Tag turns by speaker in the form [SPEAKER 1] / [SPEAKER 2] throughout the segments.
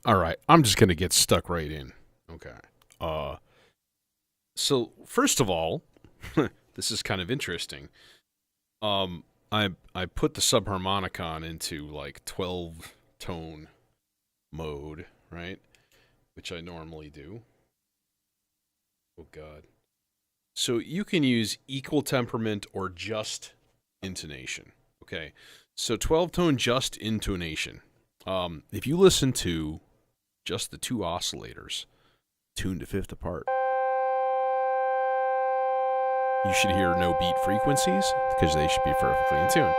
[SPEAKER 1] All right, I'm just gonna get stuck right in. Okay. Uh, so first of all, this is kind of interesting. I put the subharmonicon into like 12 tone mode, right? Which I normally do. Oh God. So you can use equal temperament or just intonation. Okay. So 12 tone just intonation. If you listen to just the two oscillators tuned to fifth apart, you should hear no beat frequencies because they should be perfectly in tune.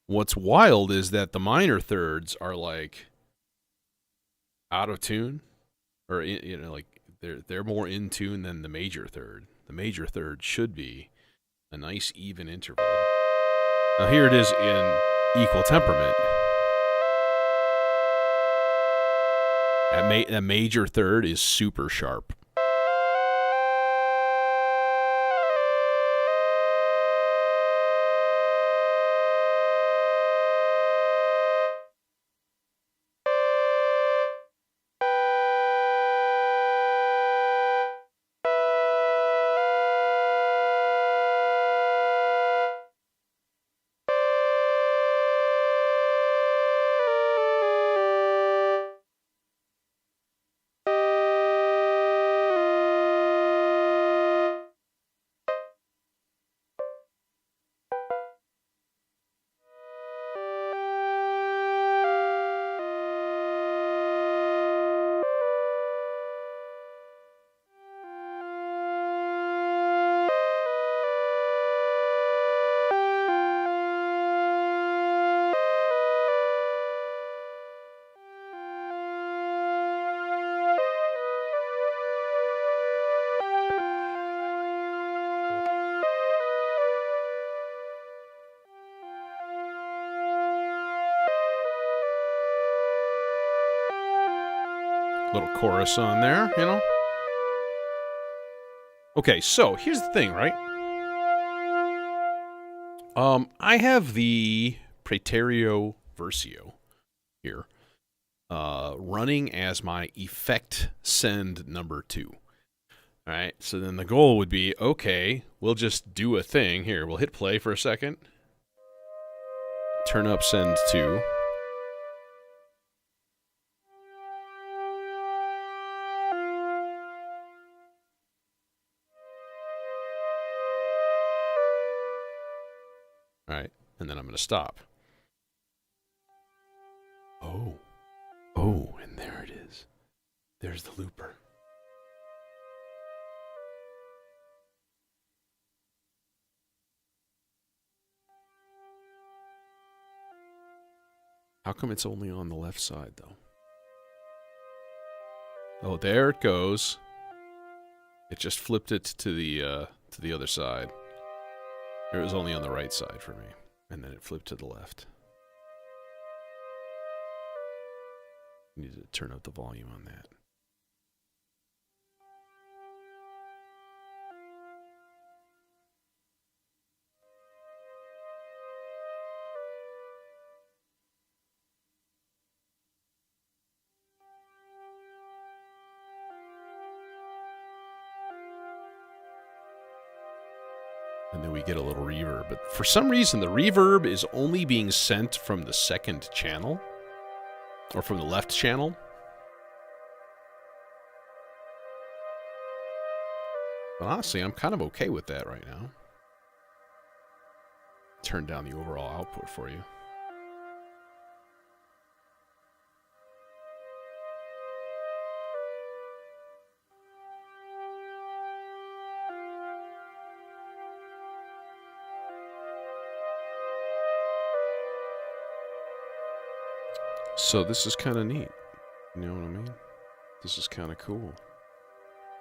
[SPEAKER 1] What's wild is that the minor thirds are like out of tune, or like they're more in tune than the major third. The major third should be a nice even interval. Now here it is in equal temperament. That major third is super sharp. Little chorus on there, you know? Okay, so here's the thing, right? I have the Praeterio Versio here, running as my effect send number 2. All right, so then the goal would be, okay, we'll just do a thing here. We'll hit play for a second, turn up send 2. All right, and then I'm going to stop. Oh, and there it is. There's the looper. How come it's only on the left side, though? Oh, there it goes. It just flipped it to the other side. It was only on the right side for me, and then it flipped to the left. Need to turn up the volume on that. And then we get a little reverb. But for some reason, the reverb is only being sent from the second channel, or from the left channel. But honestly, I'm kind of okay with that right now. Turn down the overall output for you. So this is kind of neat. You know what I mean? This is kind of cool.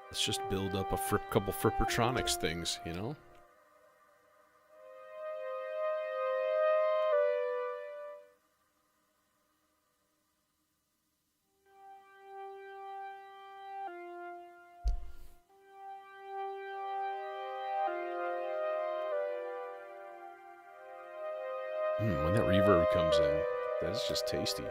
[SPEAKER 1] Let's just build up a couple Frippertronics things, you know? When that reverb comes in, that's just tasty.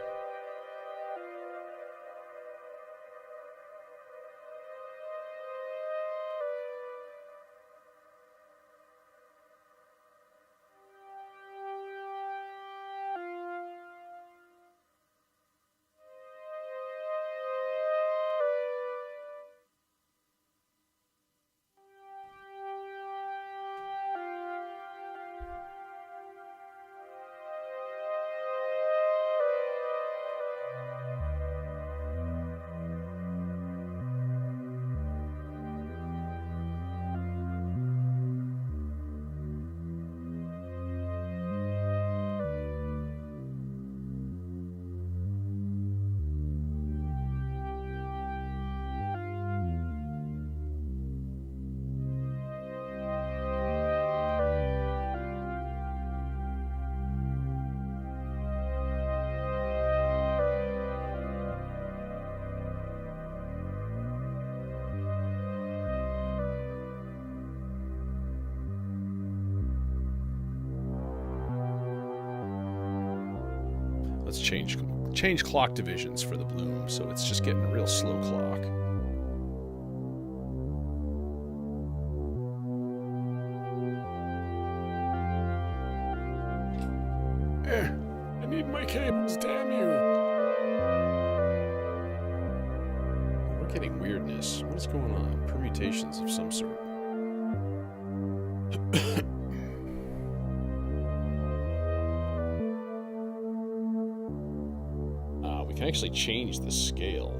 [SPEAKER 1] Let's change clock divisions for the bloom, so it's just getting a real slow clock. I need my cables, damn you! We're getting weirdness. What is going on? Permutations of some sort. We can actually change the scale.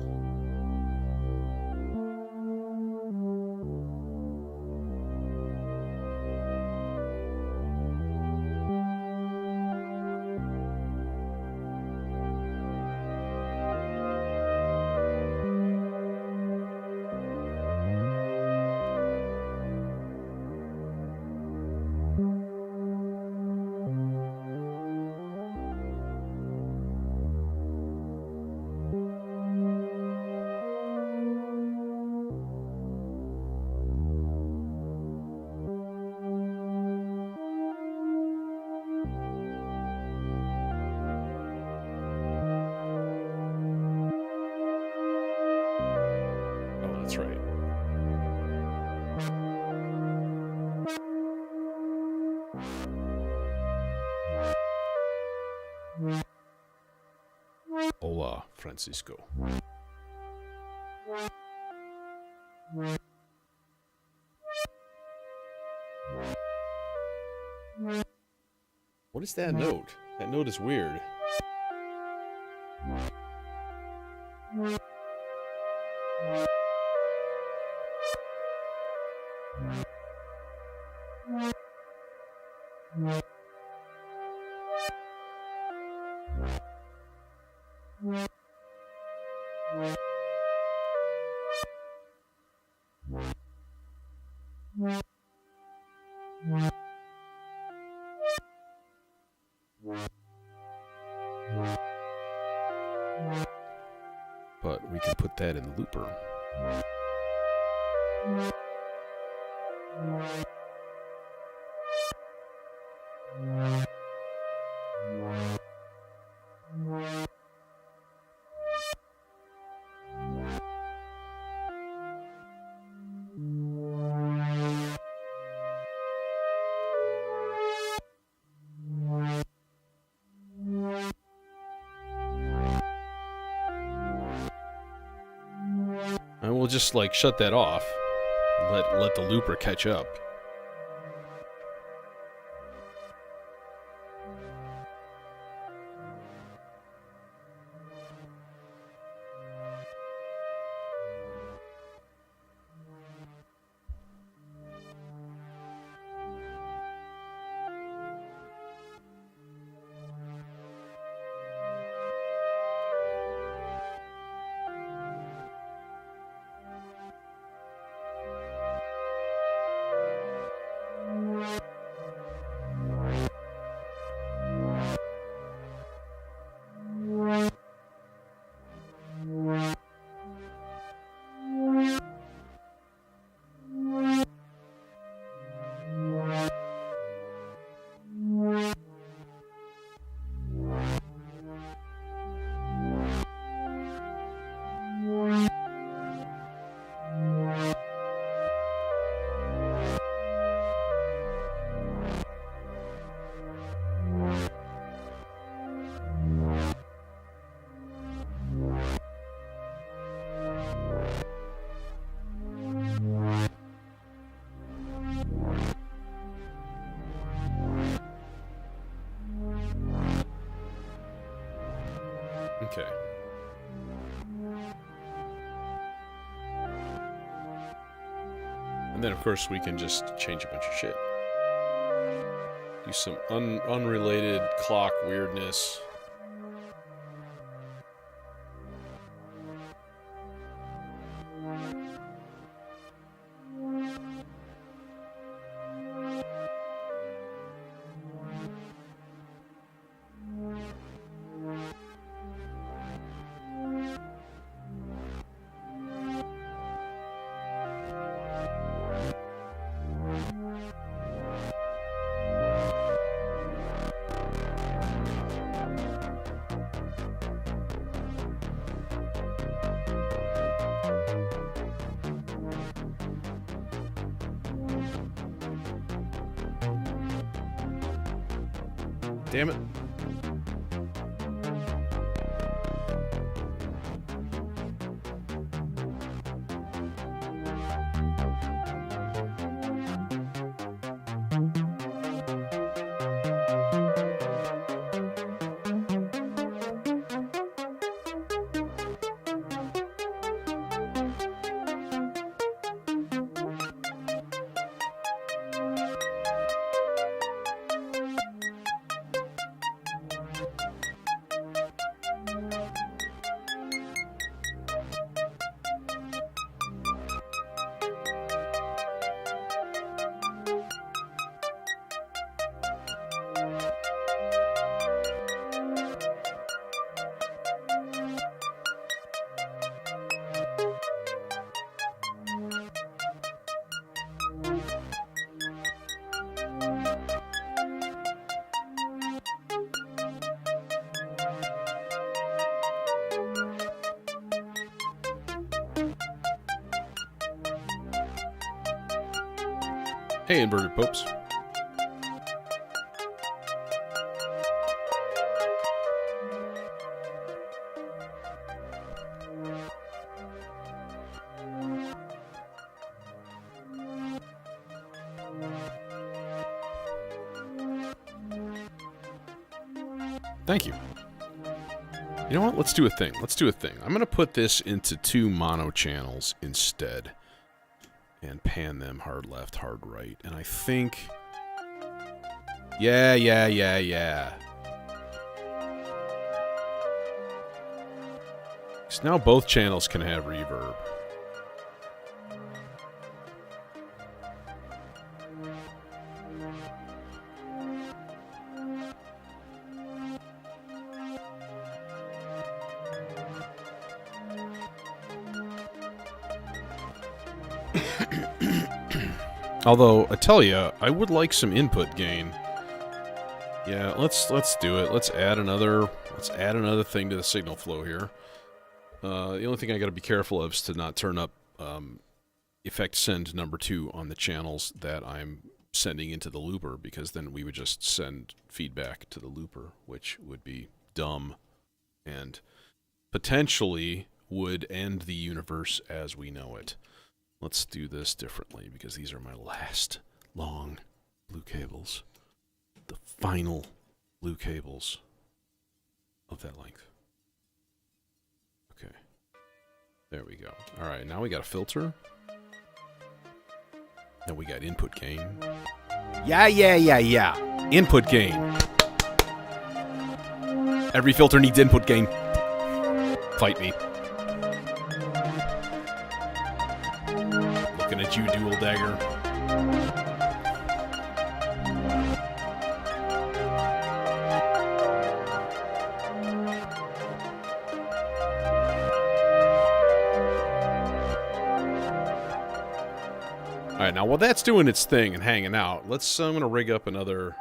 [SPEAKER 1] That's right. Hola, Francisco. What is that note? That note is weird. But we can put that in the looper. And we'll just like shut that off. Let the looper catch up. Okay. And then, of course, we can just change a bunch of shit. Do some unrelated clock weirdness. Damn it. Hey, inverted popes. Thank you. You know what? Let's do a thing. Let's do a thing. I'm going to put this into 2 mono channels instead. And pan them hard left, hard right. And I think... Yeah. So now both channels can have reverb. Although, I tell ya, I would like some input gain. Yeah, let's do it. Let's add another thing to the signal flow here. The only thing I got to be careful of is to not turn up effect send number 2 on the channels that I'm sending into the looper, because then we would just send feedback to the looper, which would be dumb and potentially would end the universe as we know it. Let's do this differently, because these are my last long blue cables. The final blue cables of that length. Okay. There we go. Alright, now we got a filter. Now we got input gain. Yeah. Input gain. Every filter needs input gain. Fight me. Looking at you, dual dagger. Alright, now while that's doing its thing and hanging out, I'm gonna rig up another...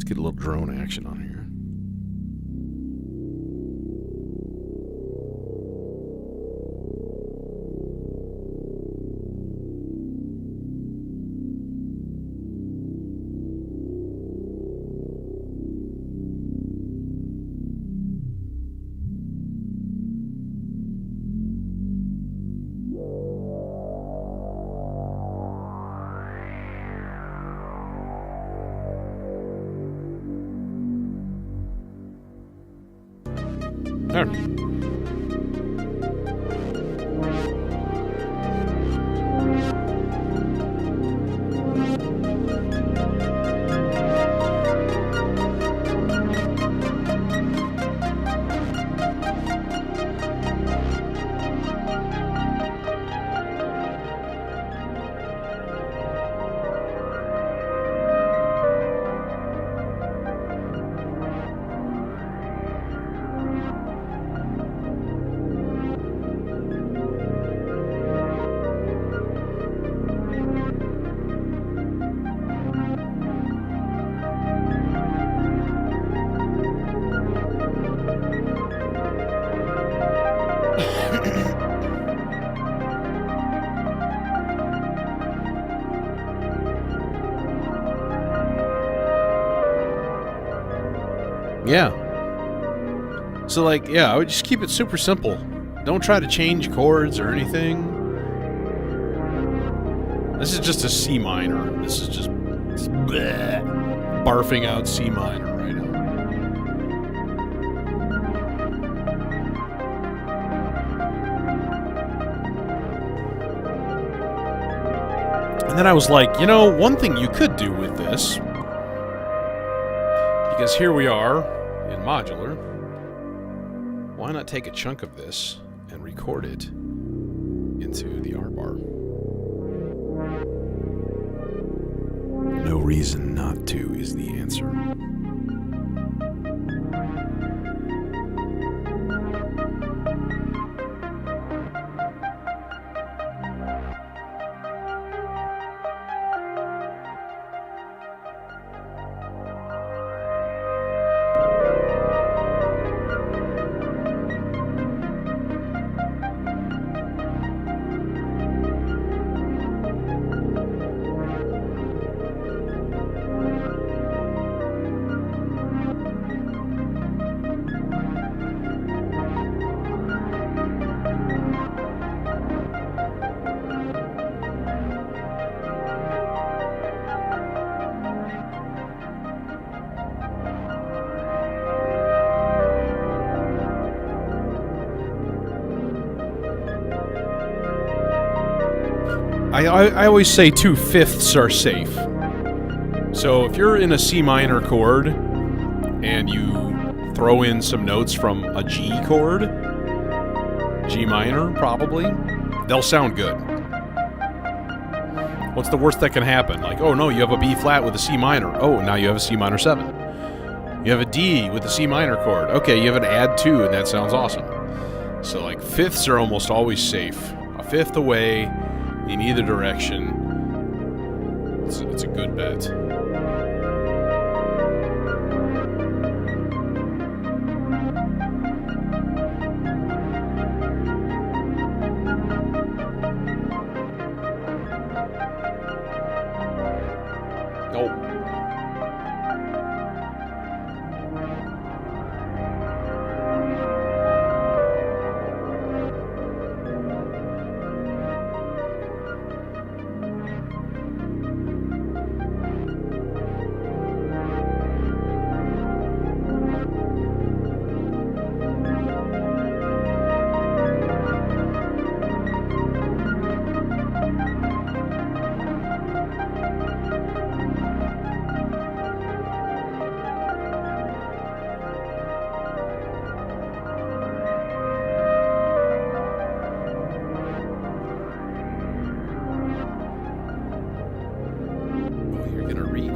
[SPEAKER 1] Get a little drone action on here. There. Yeah. So, like, yeah, I would just keep it super simple. Don't try to change chords or anything. This is just a C minor. This is just bleh, barfing out C minor right now. And then I was like, you know, one thing you could do with this, because here we are in modular, why not take a chunk of this and record it into the R bar? No reason not to is the answer. I always say 2/5 are safe. So if you're in a C minor chord and you throw in some notes from a G chord, G minor probably, they'll sound good. What's the worst that can happen? Like, oh no, you have a B flat with a C minor. Oh, now you have a C minor 7. You have a D with a C minor chord. Okay, you have an add 2 and that sounds awesome. So like fifths are almost always safe. A fifth away in either direction, it's a good bet. Nope.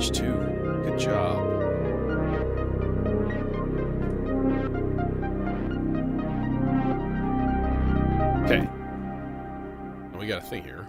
[SPEAKER 1] Too. Good job. Okay. Now we got a thing here.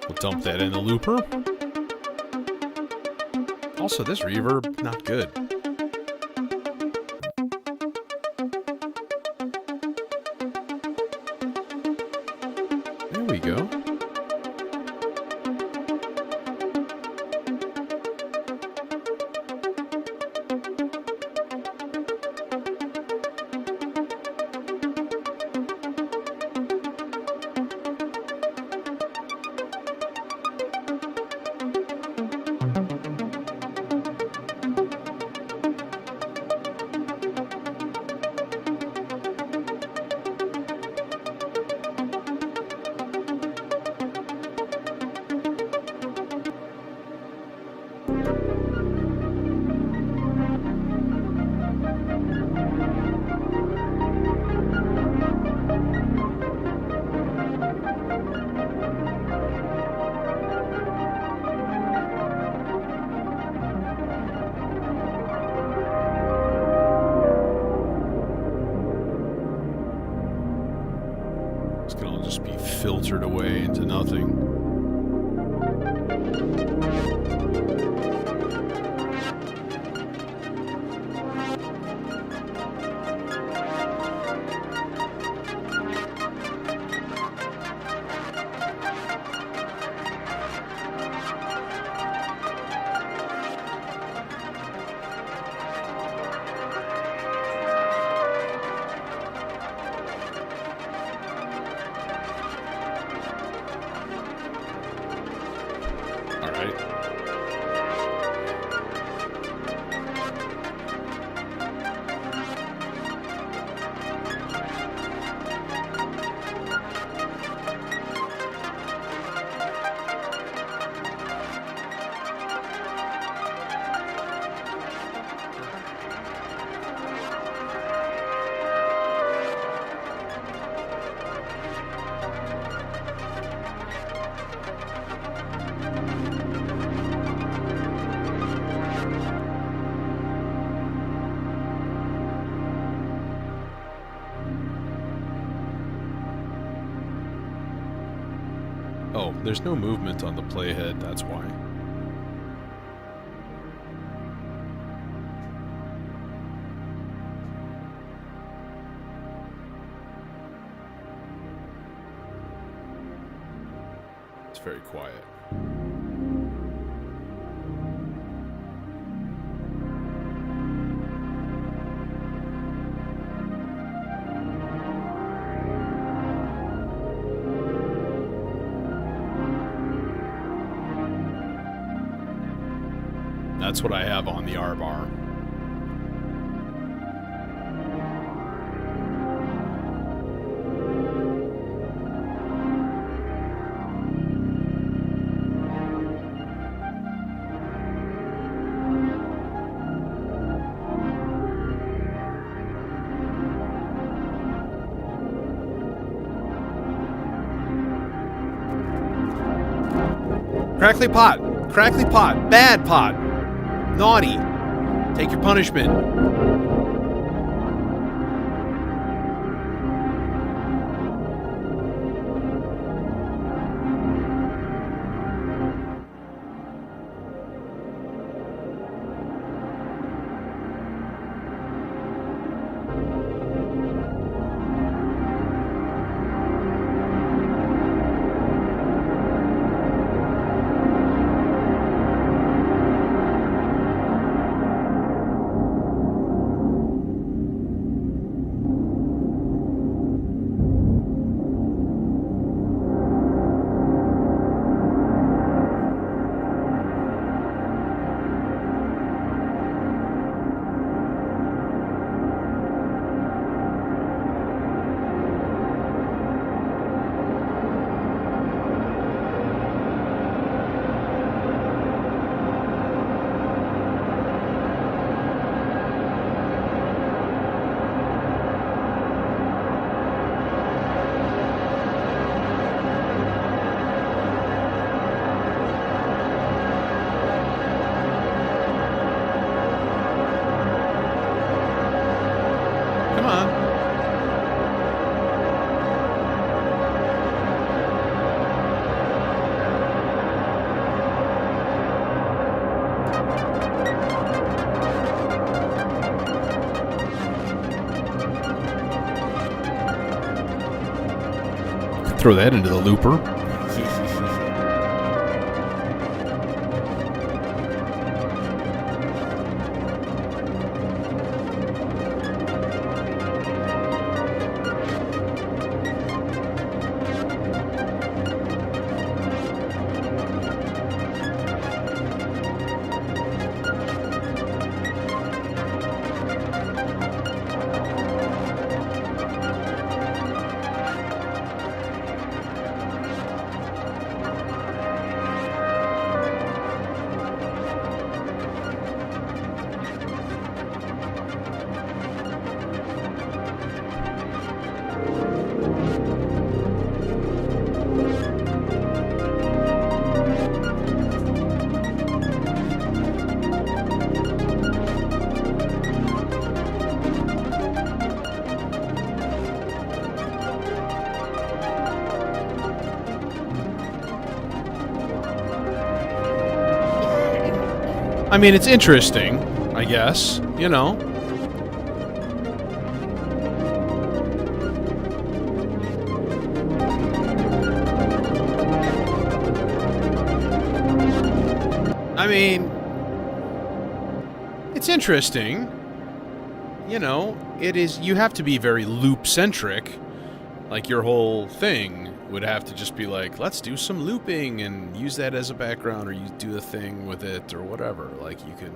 [SPEAKER 1] We'll dump that in the looper. Also, this reverb, not good. There we go. It's gonna just be filtered away into nothing. All right. Oh, there's no movement on the playhead, that's why. It's very quiet. That's what I have on the R bar. Crackly pot! Crackly pot! Bad pot! Naughty! Take your punishment. Throw that into the looper. I mean, it's interesting, I guess, you know. I mean, it's interesting. You know, it is, you have to be very loop-centric. Like, your whole thing would have to just be like, let's do some looping and use that as a background, or you do a thing with it, or whatever. Like, you could,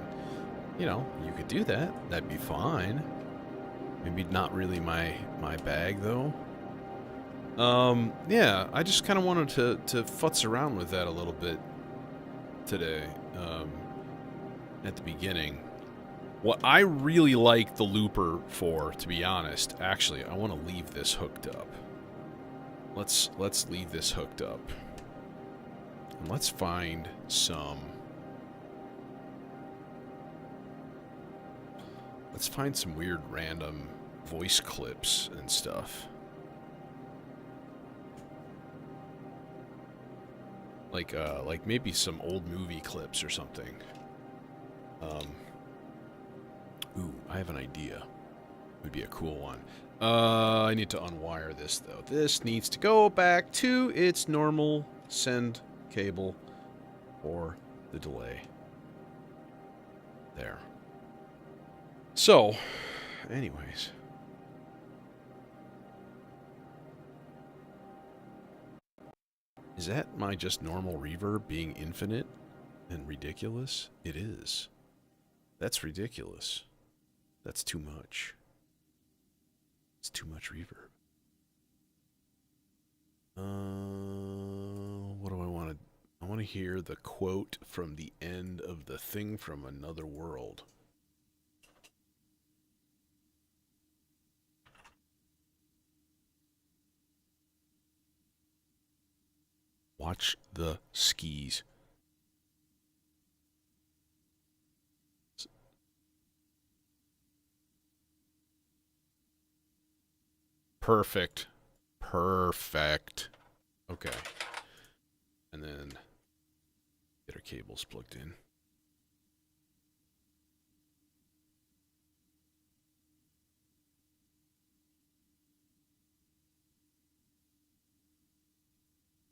[SPEAKER 1] you know, you could do that. That'd be fine. Maybe not really my bag, though. Yeah, I just kind of wanted to futz around with that a little bit today, at the beginning. What I really like the looper for, to be honest, actually, I want to leave this hooked up. Let's leave this hooked up. And let's find some... Let's find some weird random voice clips and stuff. Like maybe some old movie clips or something. Ooh, I have an idea. Would be a cool one. I need to unwire this, though. This needs to go back to its normal send cable for the delay. There. So, anyways. Is that my just normal reverb being infinite and ridiculous? It is. That's ridiculous. That's too much. It's too much reverb. What do I want to... I want to hear the quote from the end of the Thing from Another World. Watch the skis. Perfect. Perfect. Okay. And then get our cables plugged in.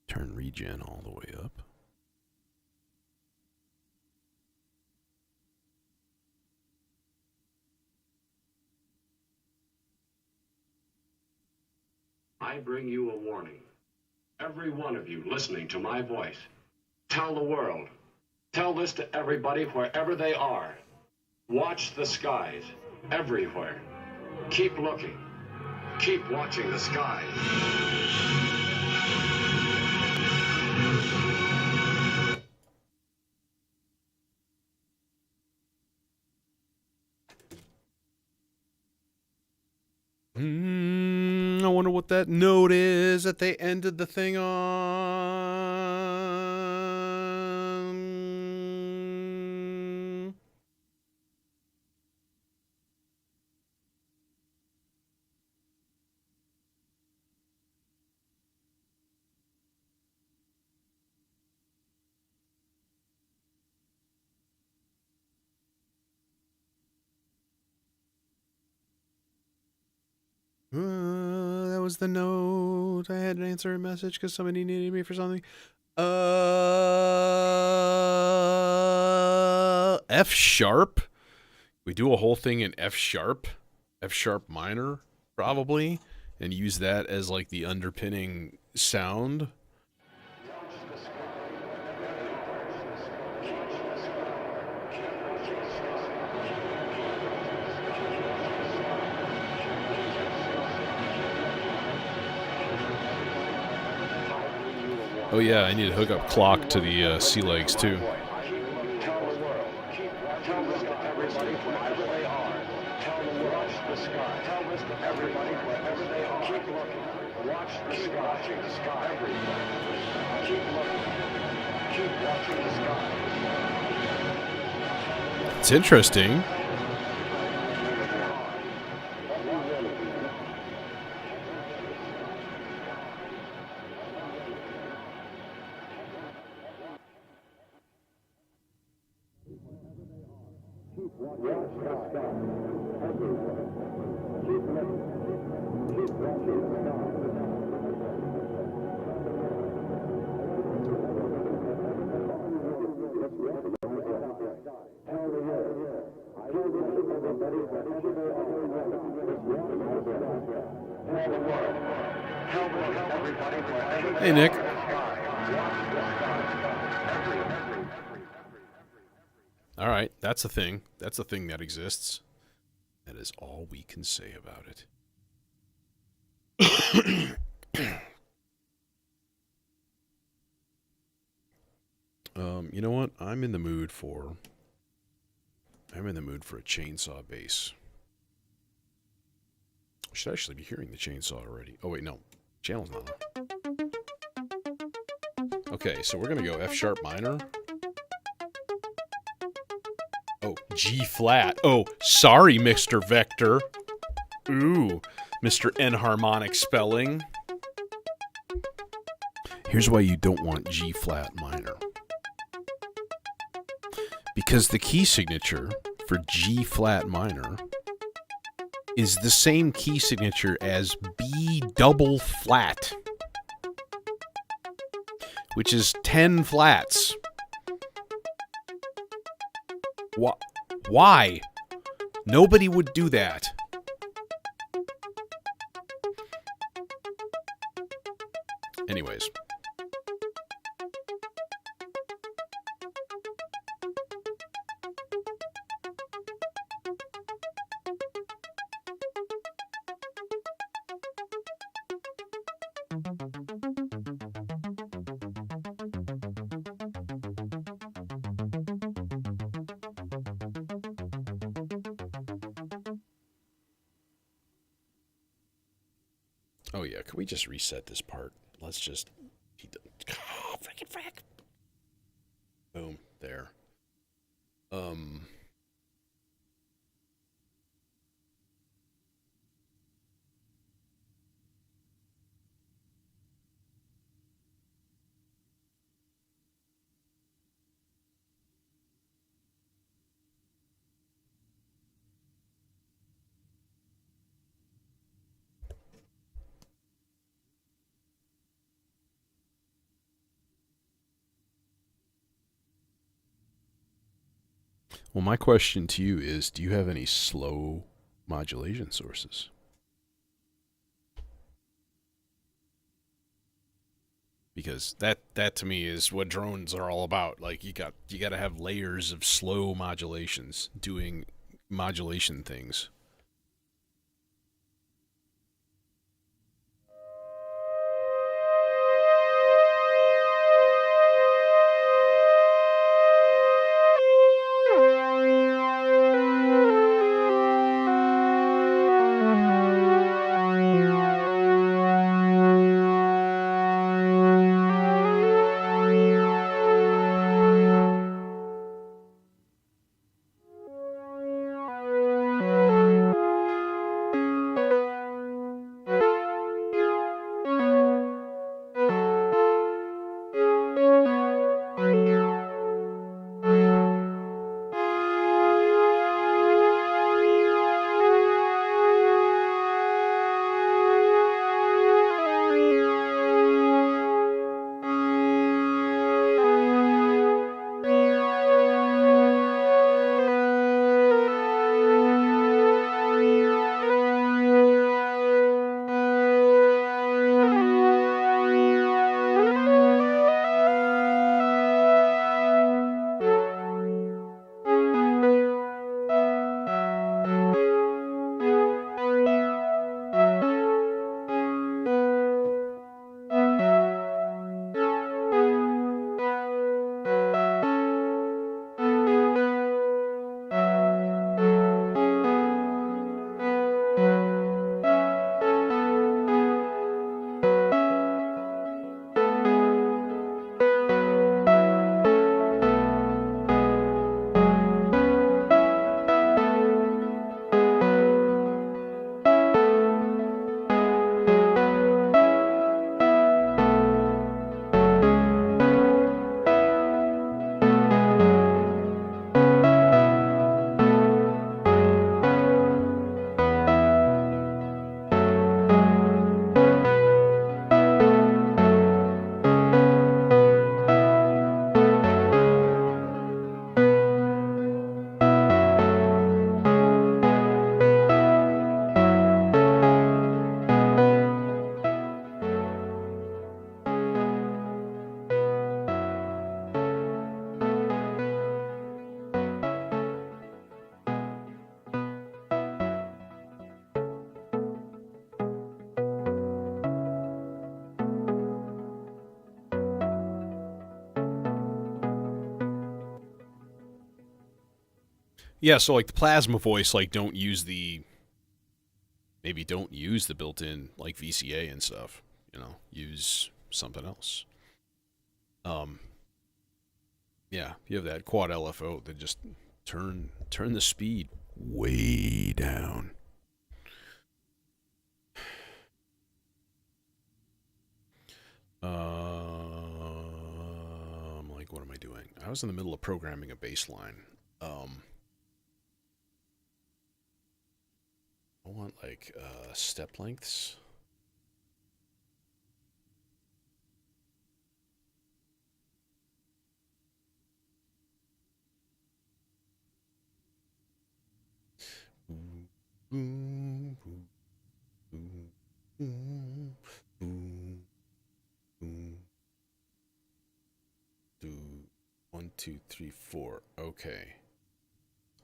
[SPEAKER 1] Turn regen all the way up.
[SPEAKER 2] I bring you a warning. Every one of you listening to my voice, tell the world, tell this to everybody wherever they are. Watch the skies, everywhere. Keep looking. Keep watching the skies.
[SPEAKER 1] I wonder what that note is that they ended the thing on. That was the note. Oh, I had to answer a message because somebody needed me for something. F sharp. We do a whole thing in F sharp minor, probably, and use that as like the underpinning sound. Oh yeah, I need to hook up clock to the sea legs too.
[SPEAKER 2] Tell the world. Tell this to everybody wherever they are. Tell the world. Watch the sky. Tell this to everybody wherever they are. Keep looking. Watch the sky. Watching the sky. Everybody. Keep looking. Keep watching the sky.
[SPEAKER 1] It's interesting. Hey, Nick. All right, that's a thing. That's a thing that exists. That is all we can say about it. You know what? I'm in the mood for a chainsaw bass. I should actually be hearing the chainsaw already. Oh wait, no. Channel's not on. Okay, so we're gonna go F sharp minor. Oh, G flat. Oh, sorry, Mr. Vector. Ooh, Mr. Enharmonic spelling. Here's why you don't want G flat minor. Because the key signature for G flat minor is the same key signature as B double flat, which is 10 flats. Why? Nobody would do that. Anyways. Oh yeah, can we just reset this part? Let's just... Oh, frickin' frick. Boom, there. Well, my question to you is, do you have any slow modulation sources? Because that to me is what drones are all about. Like you got to have layers of slow modulations doing modulation things. Yeah, so like the plasma voice, like don't use the built-in like VCA and stuff. Use something else. Um, yeah, you have that quad LFO that just turn the speed way down. Like, what am I doing? I was in the middle of programming a bass line. I want like step lengths. Boom, boom, boom, boom, boom, boom. Do 1, 2, 3, 4. Okay,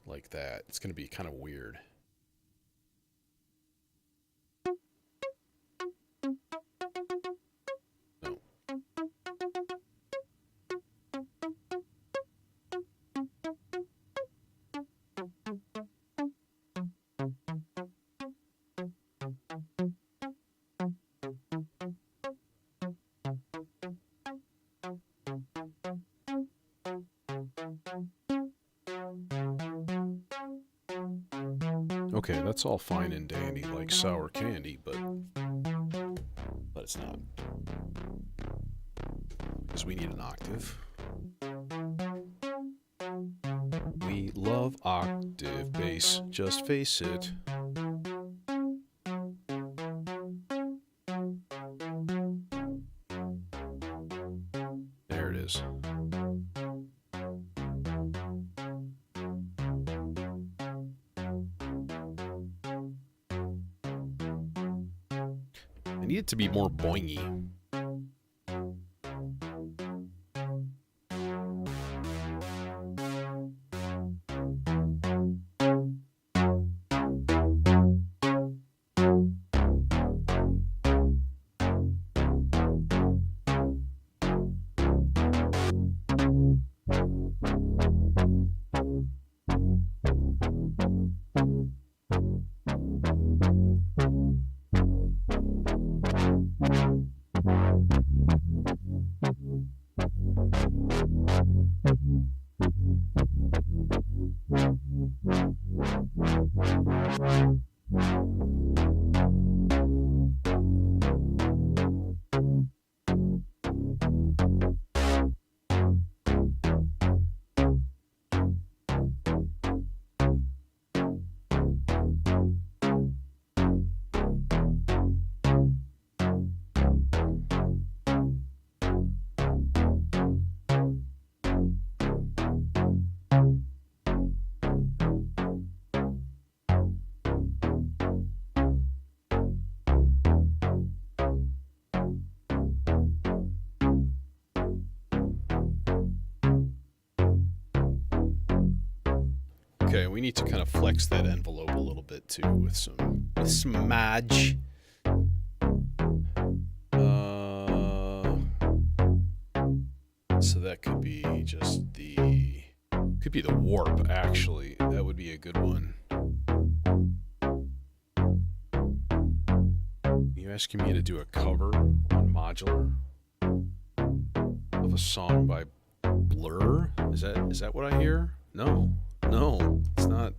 [SPEAKER 1] like that. It's gonna be kind of weird. No. Okay, that's all fine and dandy, like sour candy, but it's not. Because we need an octave. We love octave bass, just face it. There it is. I need it to be more boingy. Okay, we need to kind of flex that envelope a little bit too with some smudge. So that could be just could be the warp actually. That would be a good one. You asking me to do a cover on modular of a song by Blur? Is that what I hear? No, it's not.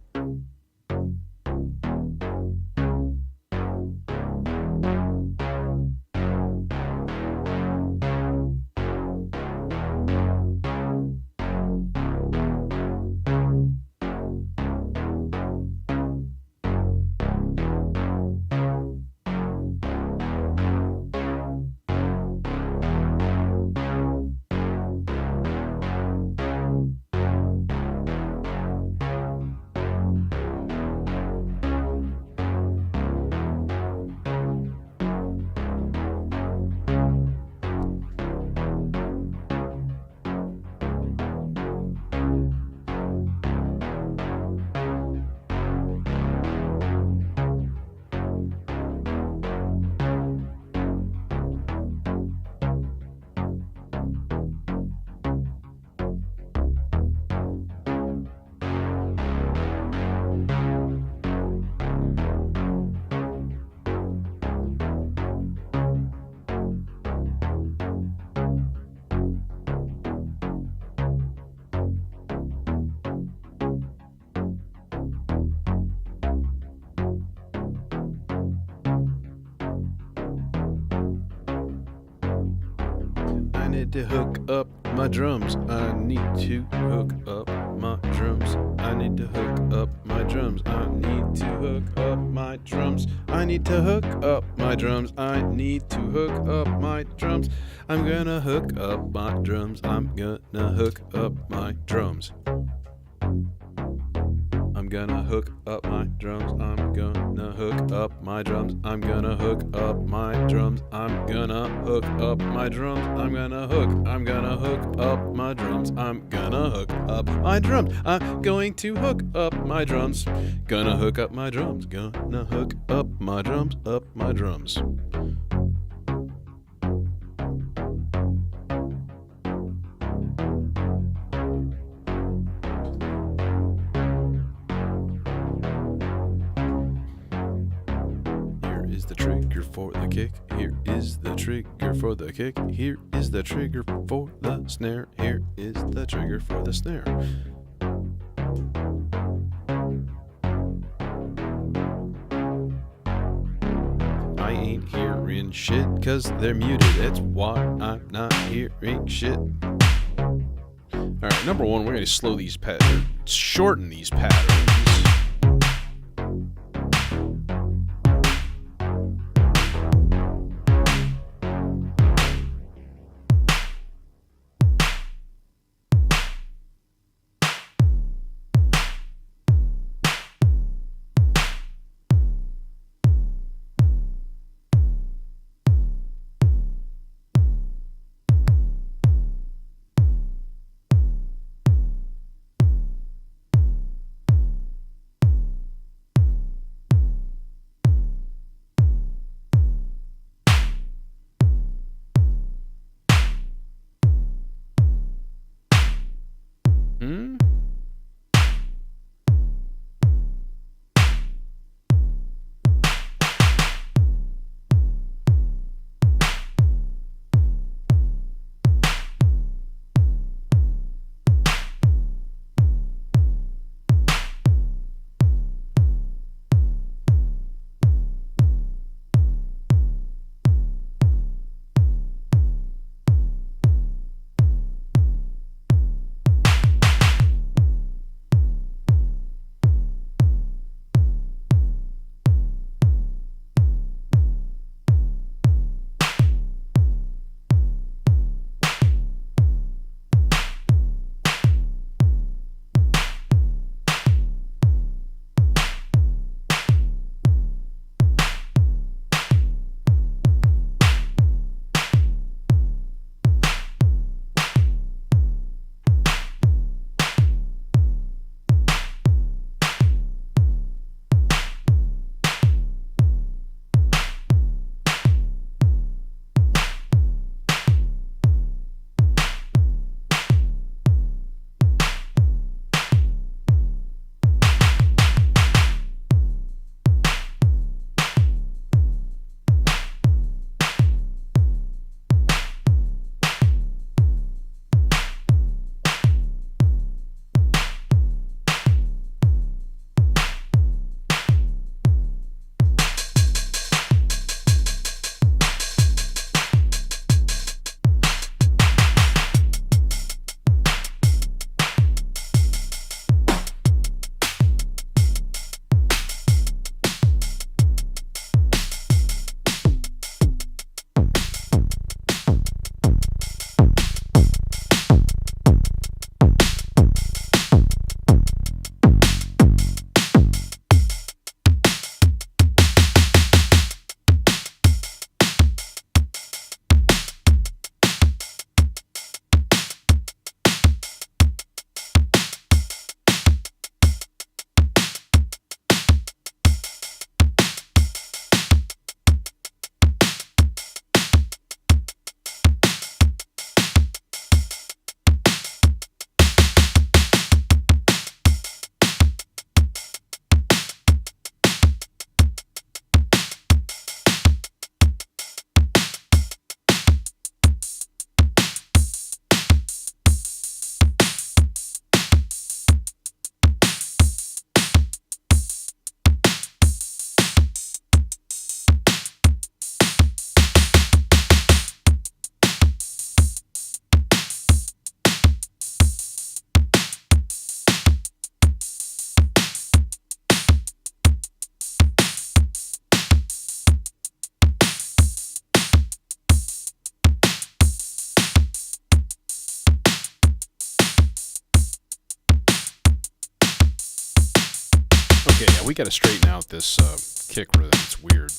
[SPEAKER 1] need to hook up my drums. I need to hook up my drums. I need to hook up my drums. I need to hook up my drums. I need to hook up my drums. I need to hook up my drums. I'm gonna hook up my drums. I'm gonna hook up my drums. I'm gonna hook up my drums. I'm gonna hook up my drums. I'm gonna hook up my drums. I'm gonna hook up my drums. I'm gonna hook up my drums. I'm gonna hook up my drums. I'm going to hook up my drums. Gonna hook up my drums. Gonna hook up my drums. Up my drums. The trigger for the kick. Here is the trigger for the kick. Here is the trigger for the snare. Here is the trigger for the snare. I ain't hearing shit cause they're muted. That's why I'm not hearing shit. Alright, number one, we're gonna slow these patterns, shorten these patterns. Okay, yeah, we gotta straighten out this kick rhythm. It's weird.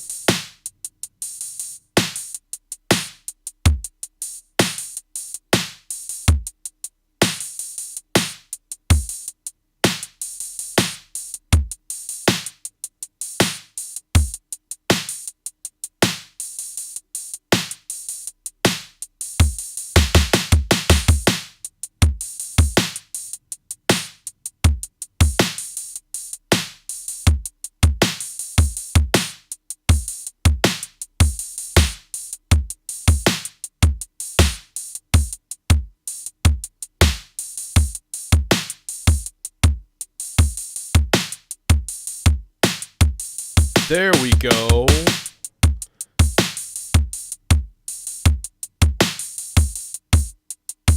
[SPEAKER 1] There we go.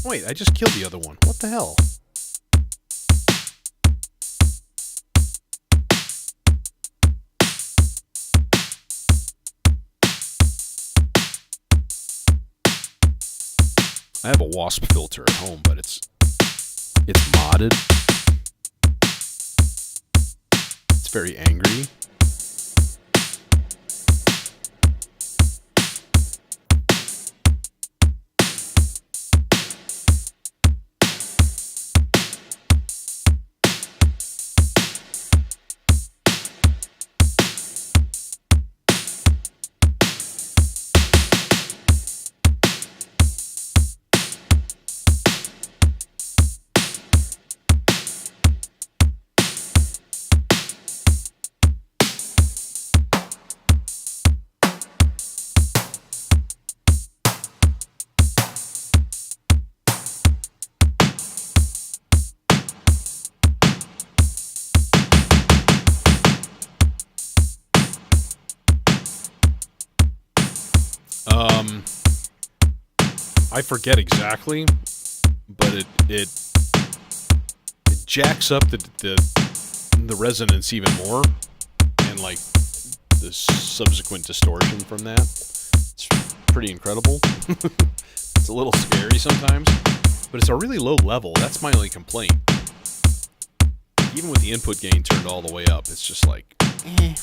[SPEAKER 1] Wait, I just killed the other one. What the hell? I have a wasp filter at home, but it's modded. It's very angry. I forget exactly, but it jacks up the resonance even more, and like the subsequent distortion from that. It's pretty incredible. It's a little scary sometimes, but it's a really low level. That's my only complaint. Even with the input gain turned all the way up, it's just like, eh.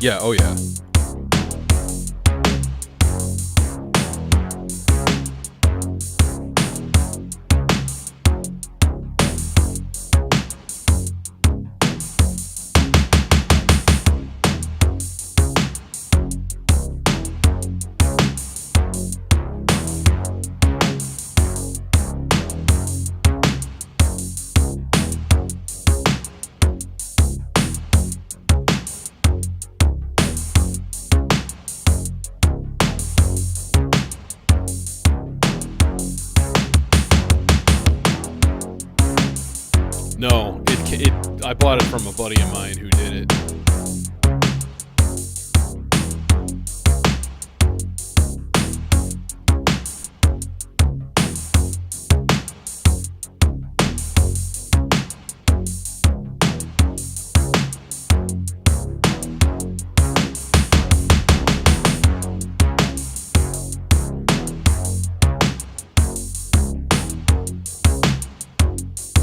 [SPEAKER 1] Yeah, oh yeah. No, I bought it from a buddy of mine who did it.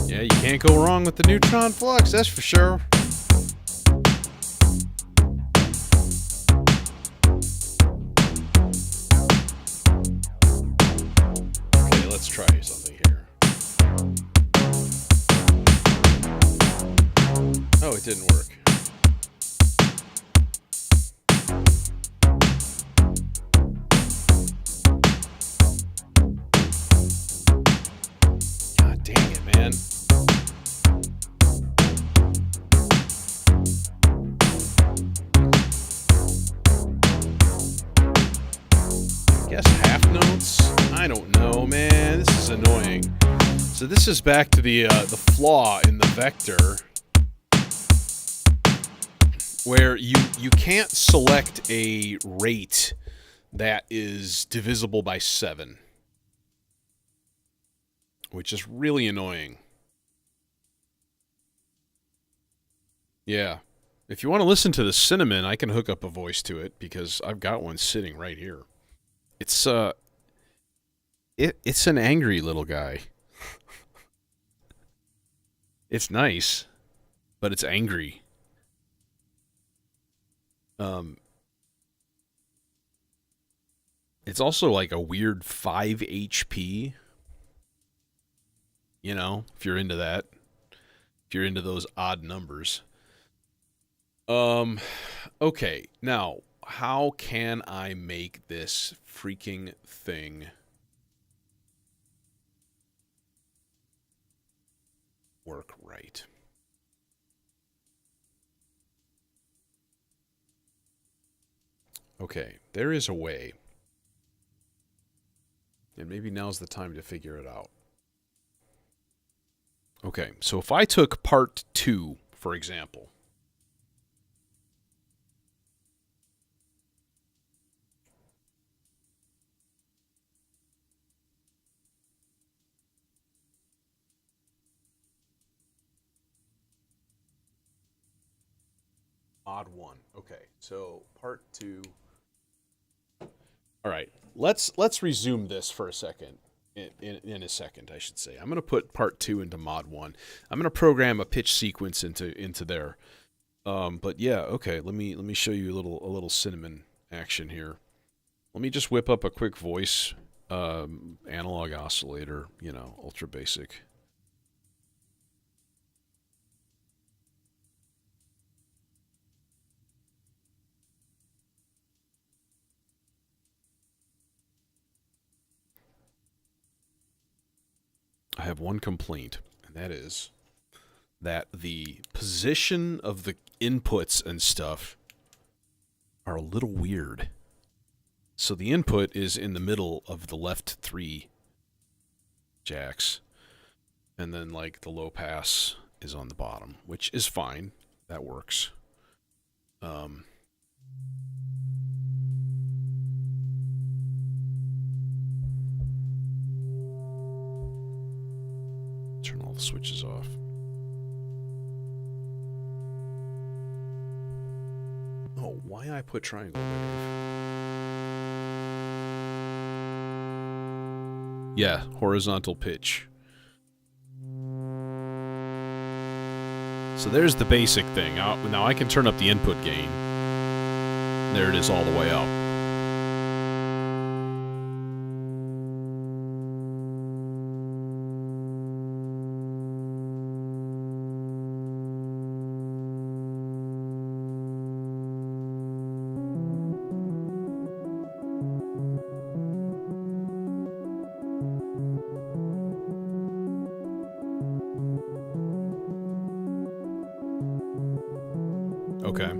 [SPEAKER 1] Yeah, you can't go wrong with the neutron flux, that's for sure. Okay, let's try something here. Oh, it didn't work. God dang it, man. Guess half notes? I don't know, man. This is annoying. So this is back to the flaw in the vector. where you can't select a rate that is divisible by 7, which is really annoying. Yeah. If you want to listen to the cinnamon, I can hook up a voice to it because I've got one sitting right here. It's it's an angry little guy. It's nice, but it's angry. It's also like a weird 5 HP. You know, if you're into that. If you're into those odd numbers. Okay, now, how can I make this freaking thing work right? Okay, there is a way. And maybe now's the time to figure it out. Okay, so if I took part 2, for example. Mod 1. Okay, so part 2. All right, let's resume this for a second. In a second, I should say. I'm going to put part 2 into mod 1. I'm going to program a pitch sequence into there. But yeah, okay. Let me show you a little cinnamon action here. Let me just whip up a quick voice analog oscillator. You know, ultra basic. I have one complaint, and that is that the position of the inputs and stuff are a little weird. So the input is in the middle of the left 3 jacks, and then like the low pass is on the bottom, which is fine. That works. Turn all the switches off. Oh, why I put triangle wave? Yeah, horizontal pitch. So there's the basic thing. Now I can turn up the input gain. There it is all the way up. Okay.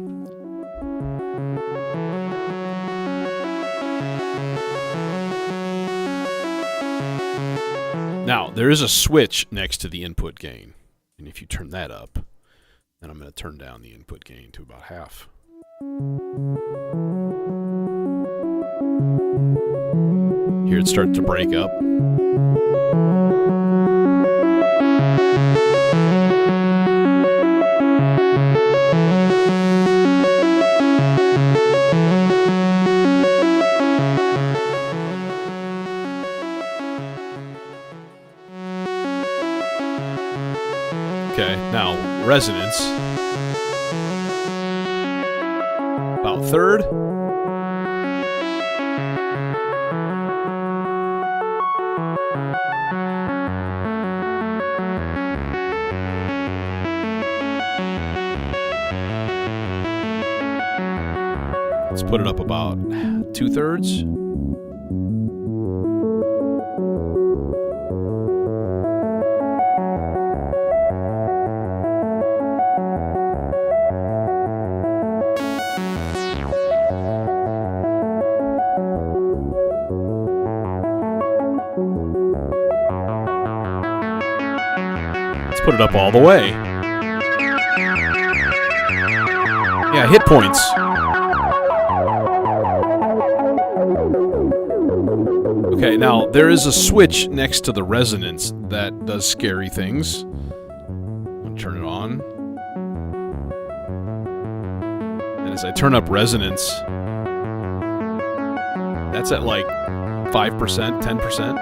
[SPEAKER 1] Now, there is a switch next to the input gain. And if you turn that up, then I'm going to turn down the input gain to about half. Hear it start to break up. Okay, now resonance. About third. Let's put it up about 2/3. Put it up all the way. Yeah, hit points. Okay, now there is a switch next to the resonance that does scary things. I'll turn it on. And as I turn up resonance, that's at like 5%, 10%.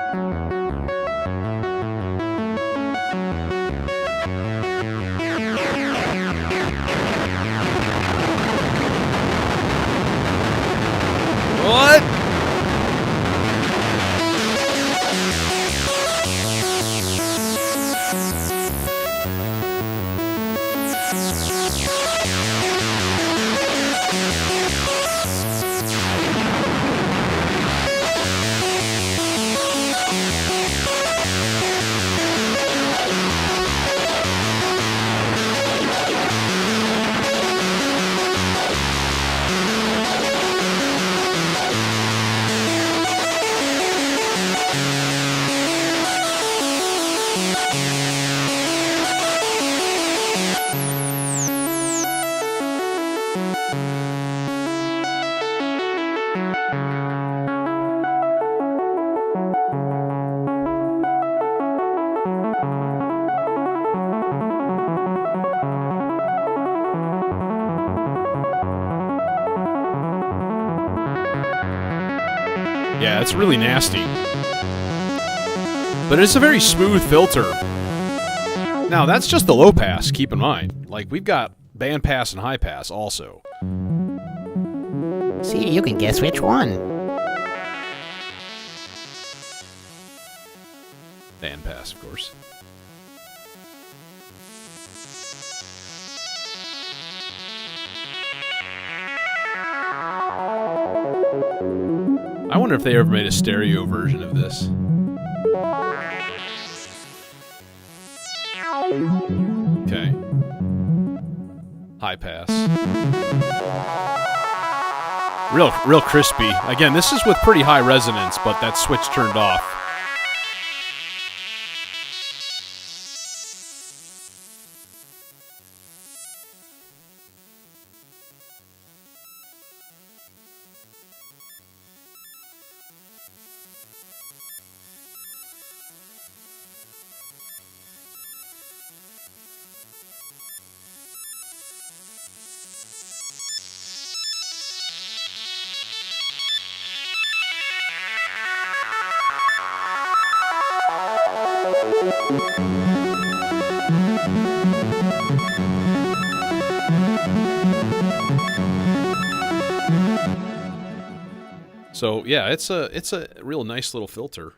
[SPEAKER 1] What? Yeah, it's really nasty. But it's a very smooth filter. Now, that's just the low pass, keep in mind. Like, we've got band pass and high pass also.
[SPEAKER 3] See, you can guess which one.
[SPEAKER 1] Band pass, of course. I wonder if they ever made a stereo version of this. Okay. High pass. Real crispy. Again, this is with pretty high resonance, but that switch turned off. So yeah, it's a real nice little filter.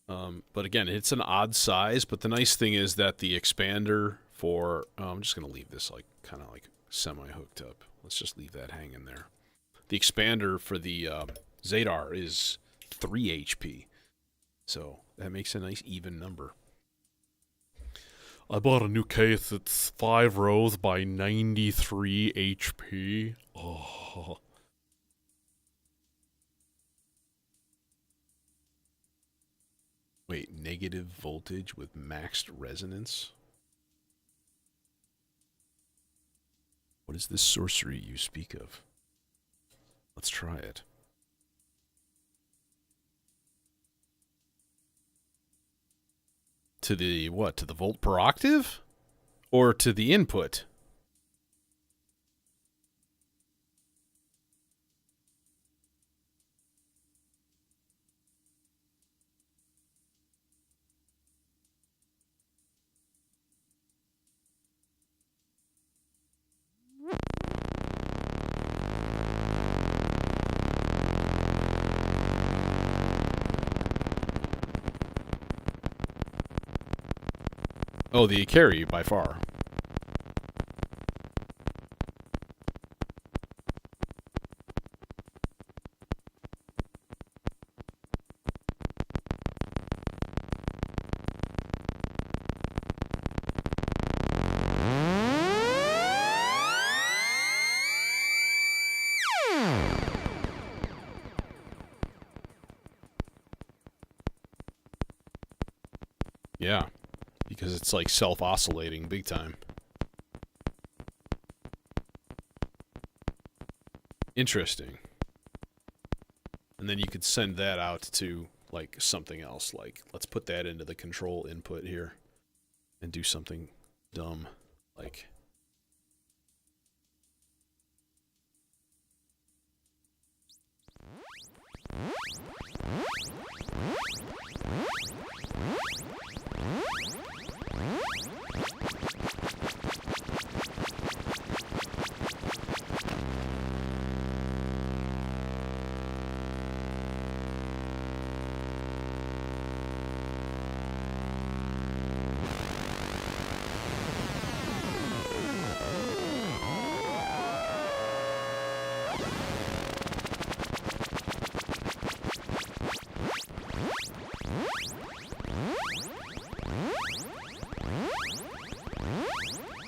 [SPEAKER 1] But again, it's an odd size. But the nice thing is that the expander for I'm just gonna leave this like kind of like semi hooked up. Let's just leave that hanging there. The expander for the Zadar is 3 HP, so that makes a nice even number. I bought a new case. It's 5 rows by 93 HP. Oh. Wait, negative voltage with maxed resonance? What is this sorcery you speak of? Let's try it. To the what? To the volt per octave? Or to the input? Oh, the carry by far. Yeah, because it's like self-oscillating big time. Interesting. And then you could send that out to, like, something else. Like, let's put that into the control input here and do something dumb. Like...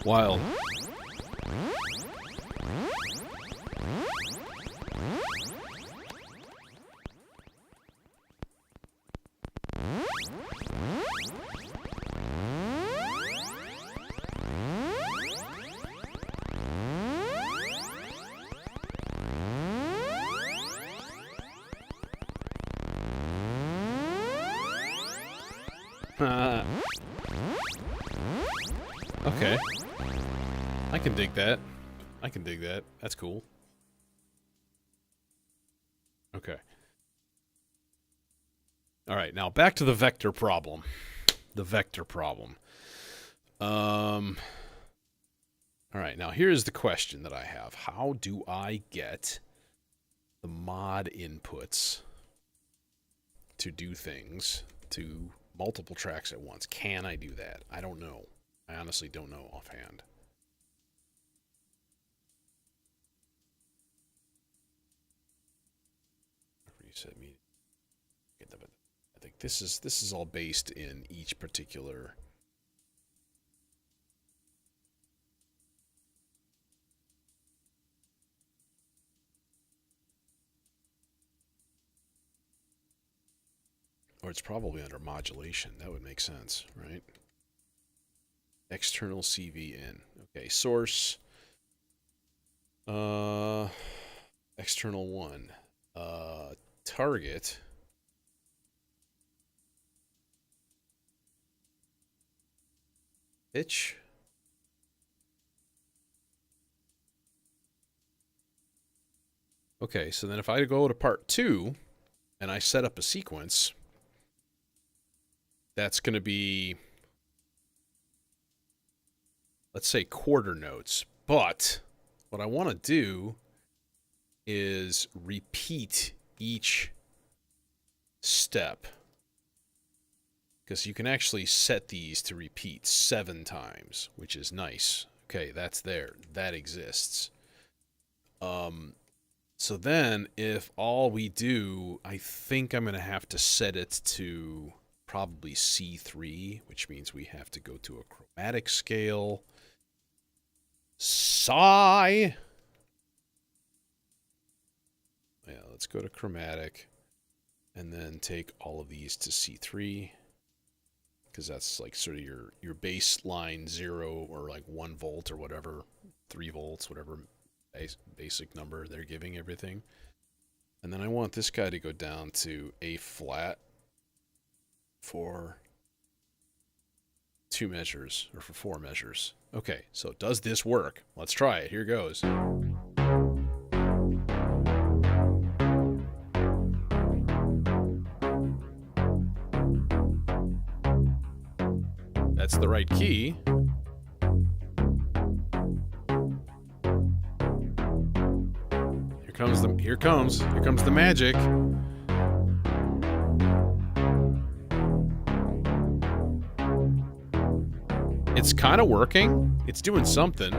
[SPEAKER 1] Wild. Okay. I can dig that. I can dig that. That's cool. Okay. Alright, now back to the vector problem. The vector problem. Alright, now here's the question that I have. How do I get the mod inputs to do things to multiple tracks at once? Can I do that? I don't know. I honestly don't know offhand. Reset me. I think this is all based in each particular. Or it's probably under modulation. That would make sense, right? External CV in. Okay, source. External 1. Target. Pitch. Okay, so then if I go to part 2 and I set up a sequence, that's going to be, let's say, quarter notes. But what I want to do is repeat each step, because you can actually set these to repeat 7 times, which is nice. Okay, that's there. That exists. So then, if all we do, I think I'm going to have to set it to probably C3, which means we have to go to a chromatic scale. Sigh! Yeah, let's go to chromatic, and then take all of these to C3, because that's like sort of your baseline 0 or like 1 volt or whatever, 3 volts, whatever basic number they're giving everything. And then I want this guy to go down to A flat for 2 measures, or for 4 measures. Okay, so does this work? Let's try it. Here goes. That's the right key. Here comes the magic. It's kind of working. It's doing something.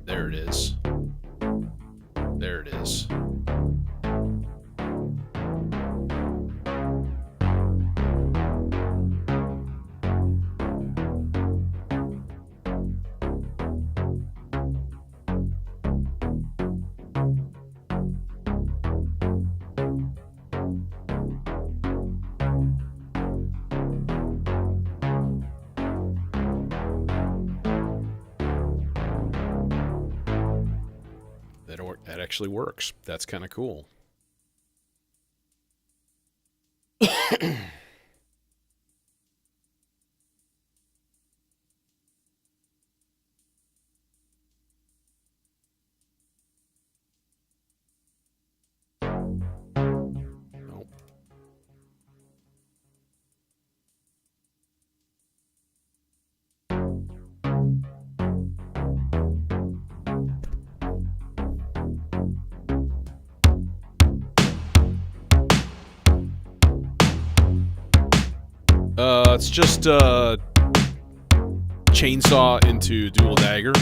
[SPEAKER 1] There it is. There it is. that actually works. That's kind of cool. Nope. It's just chainsaw into dual dagger.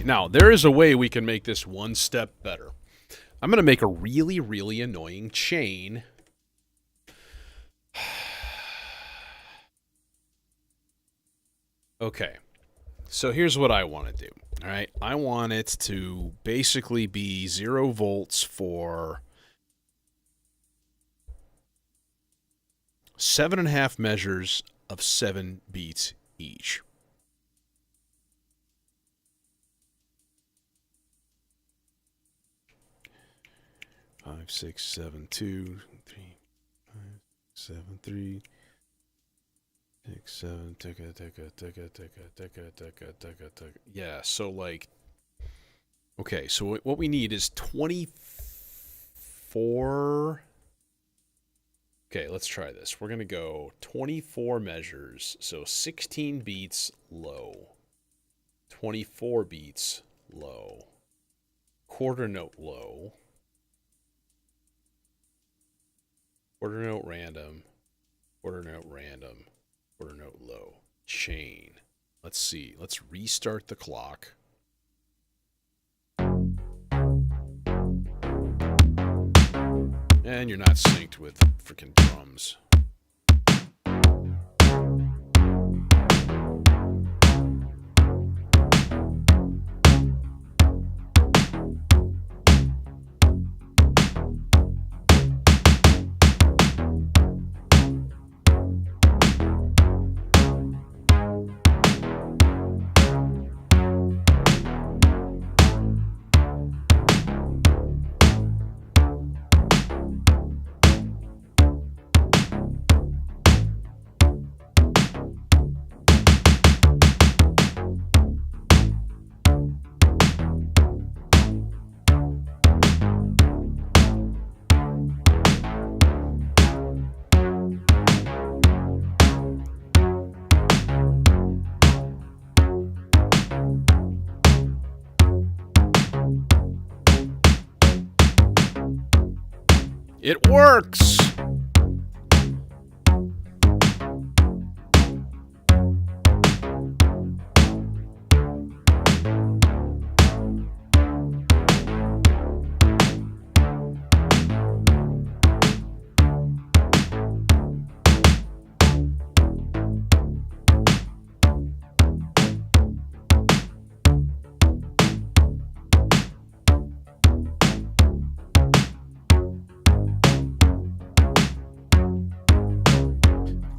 [SPEAKER 1] Now, there is a way we can make this one step better. I'm going to make a really, really annoying chain. Okay, so here's what I want to do. All right, I want it to basically be 0 volts for 7.5 measures of 7 beats each. 5, 6, 7, 2, 3, 5, 7, 3, 6, 7, yeah, so like, okay, so what we need is 24. Okay, let's try this. We're going to go 24 measures, so 16 beats low, 24 beats low, quarter note low, quarter note random, quarter note random, quarter note low, chain. Let's see. Let's restart the clock. And you're not synced with freaking drums. It works!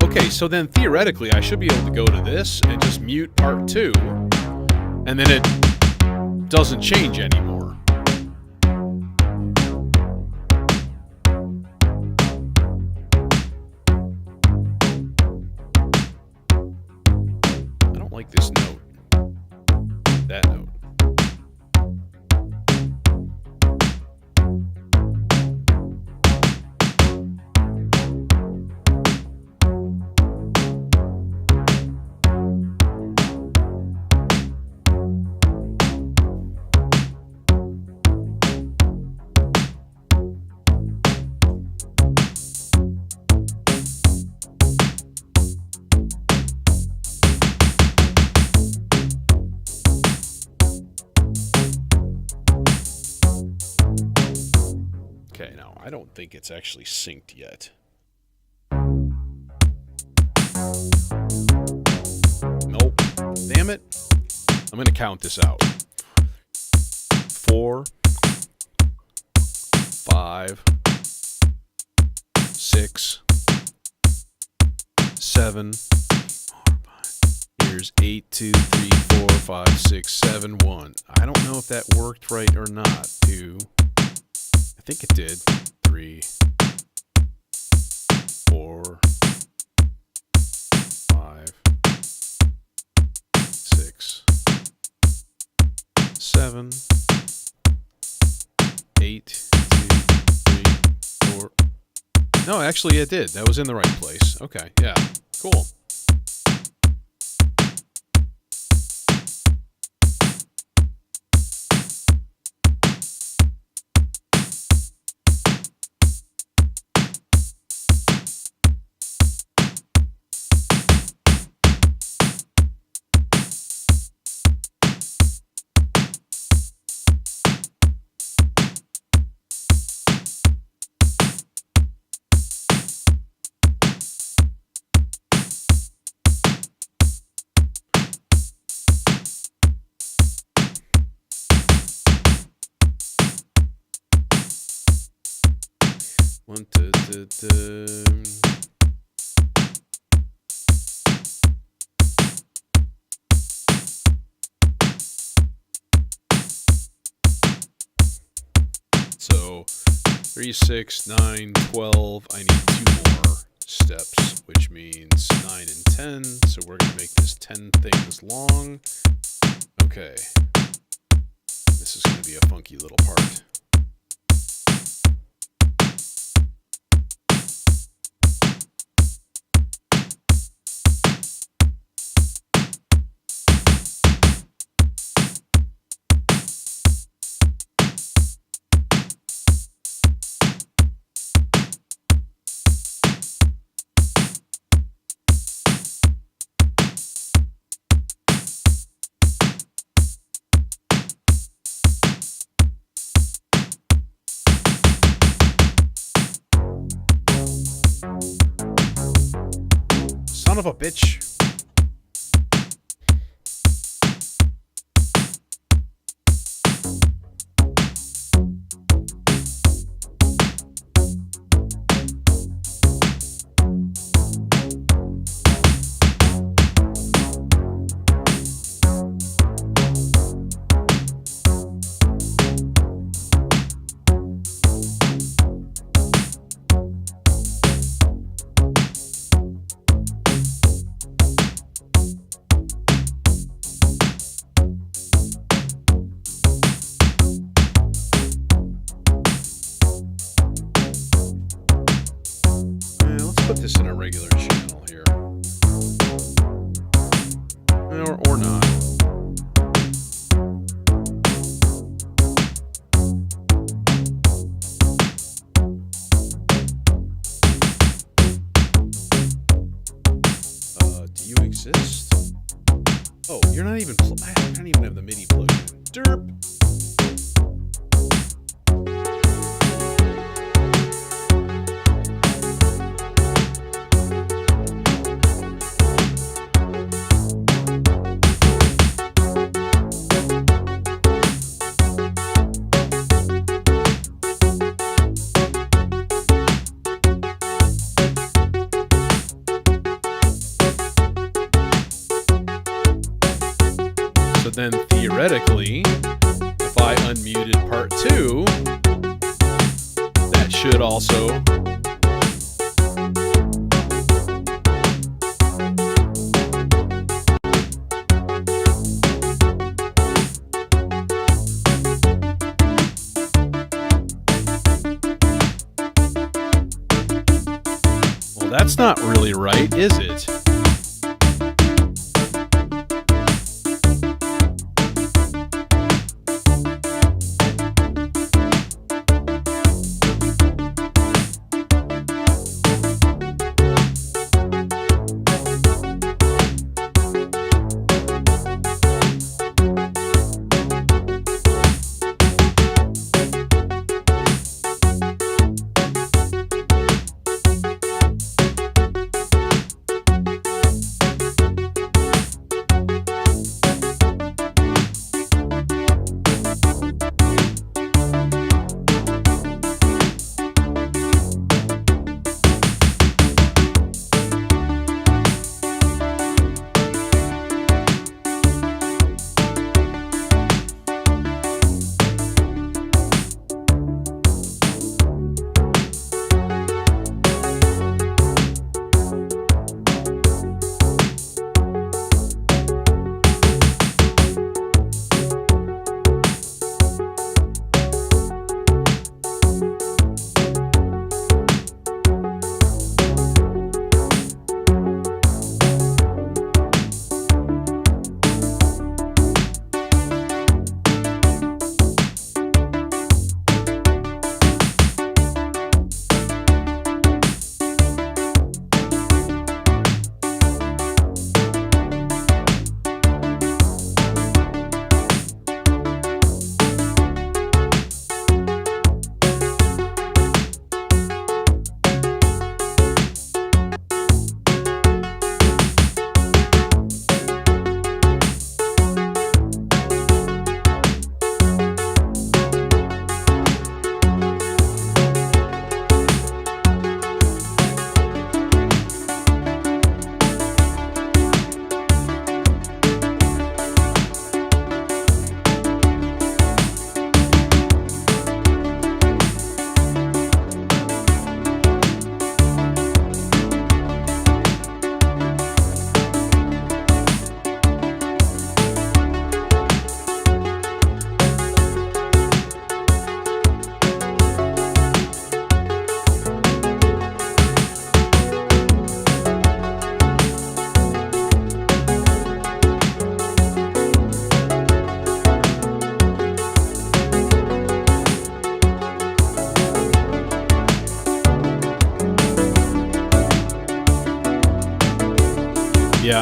[SPEAKER 1] Okay, so then theoretically I should be able to go to this and just mute part 2, and then it doesn't change anymore. I don't like this note. That note. Okay, now I don't think it's actually synced yet. Nope. Damn it. I'm going to count this out. 4, 5, 6, 7. Here's 8, 2, 3, 4, 5, 6, 7, 1. I don't know if that worked right or not. 2. I think it did. 3, 4, 5, 6, 7, 8, 2, 3, 4. No, actually it did. That was in the right place. Okay, yeah. Cool. One, two, two, two. So 3, 6, 9, 12. I need 2 more steps, which means 9 and 10. So we're going to make this 10 things long. Okay. This is going to be a funky little part. Son of a bitch. Put this in a regular channel here. Or not. Do you exist? Oh, you're not even. I don't even have the MIDI plugged in. Derp. So then theoretically, if I unmuted part 2, that should also well, that's not really right, is it?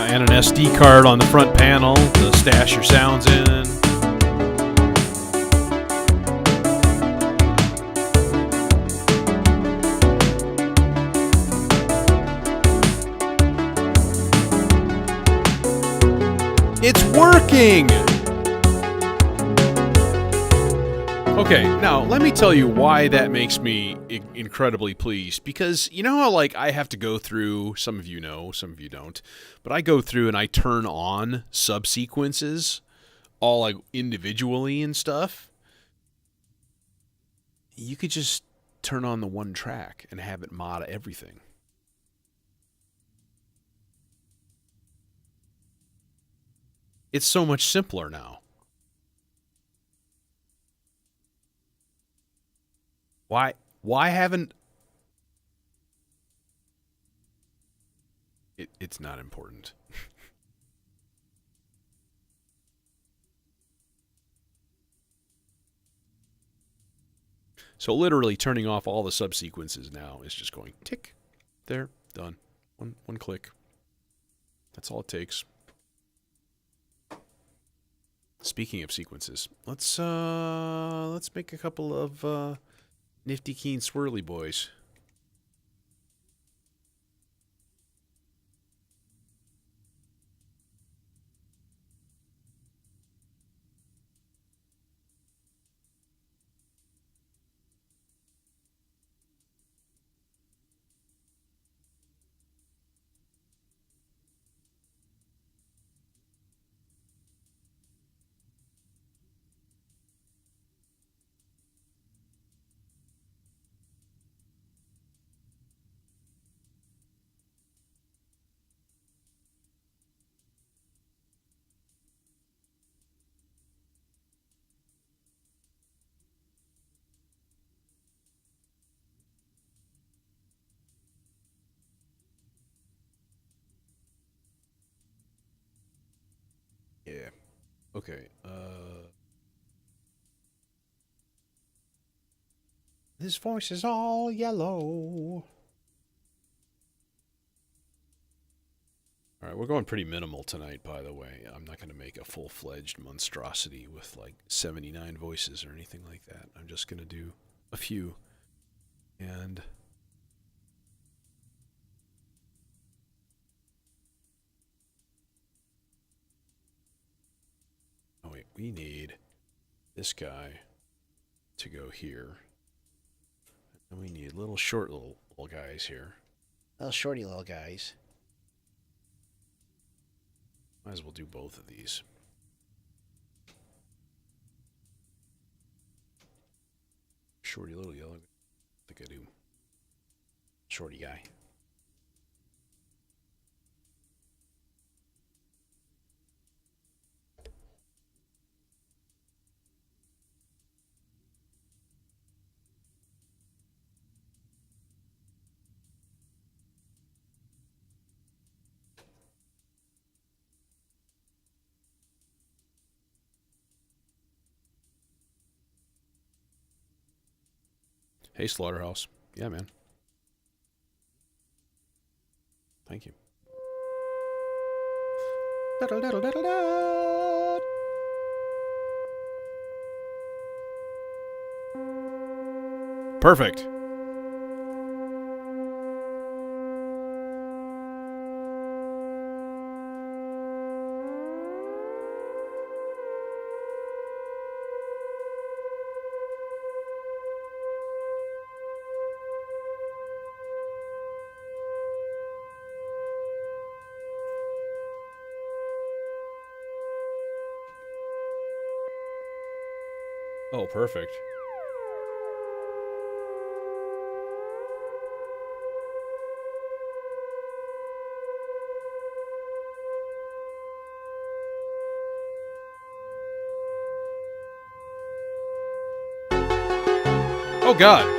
[SPEAKER 1] and an SD card on the front panel to stash your sounds in. It's working! Okay, now let me tell you why that makes me incredibly pleased. Because you know how, like, I have to go through, some of you know, some of you don't, but I go through and I turn on subsequences all, like, individually and stuff? You could just turn on the one track and have it mod everything. It's so much simpler now. Why haven't... It's not important. So literally turning off all the subsequences now is just going tick, there, done. One click. That's all it takes. Speaking of sequences, let's make a couple of nifty keen swirly boys. Yeah. Okay. This voice is all yellow. All right, we're going pretty minimal tonight, by the way. I'm not going to make a full-fledged monstrosity with like 79 voices or anything like that. I'm just going to do a few. And oh wait, we need this guy to go here. And we need little short little guys here. Little shorty little guys. Might as well do both of these. Shorty little yellow. I think I do. Shorty guy. Hey, Slaughterhouse. Yeah, man. Thank you. Perfect. Oh, perfect. Oh, God.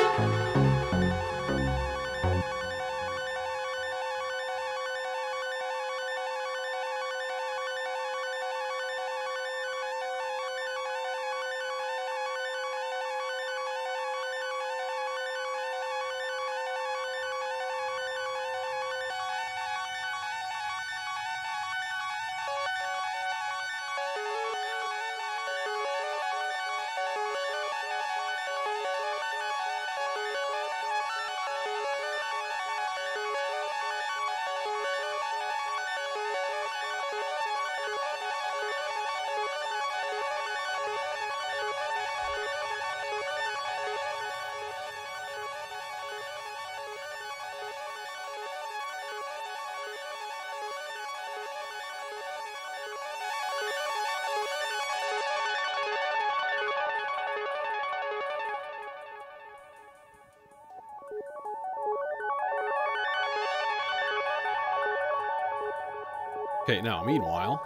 [SPEAKER 1] Okay, now, meanwhile...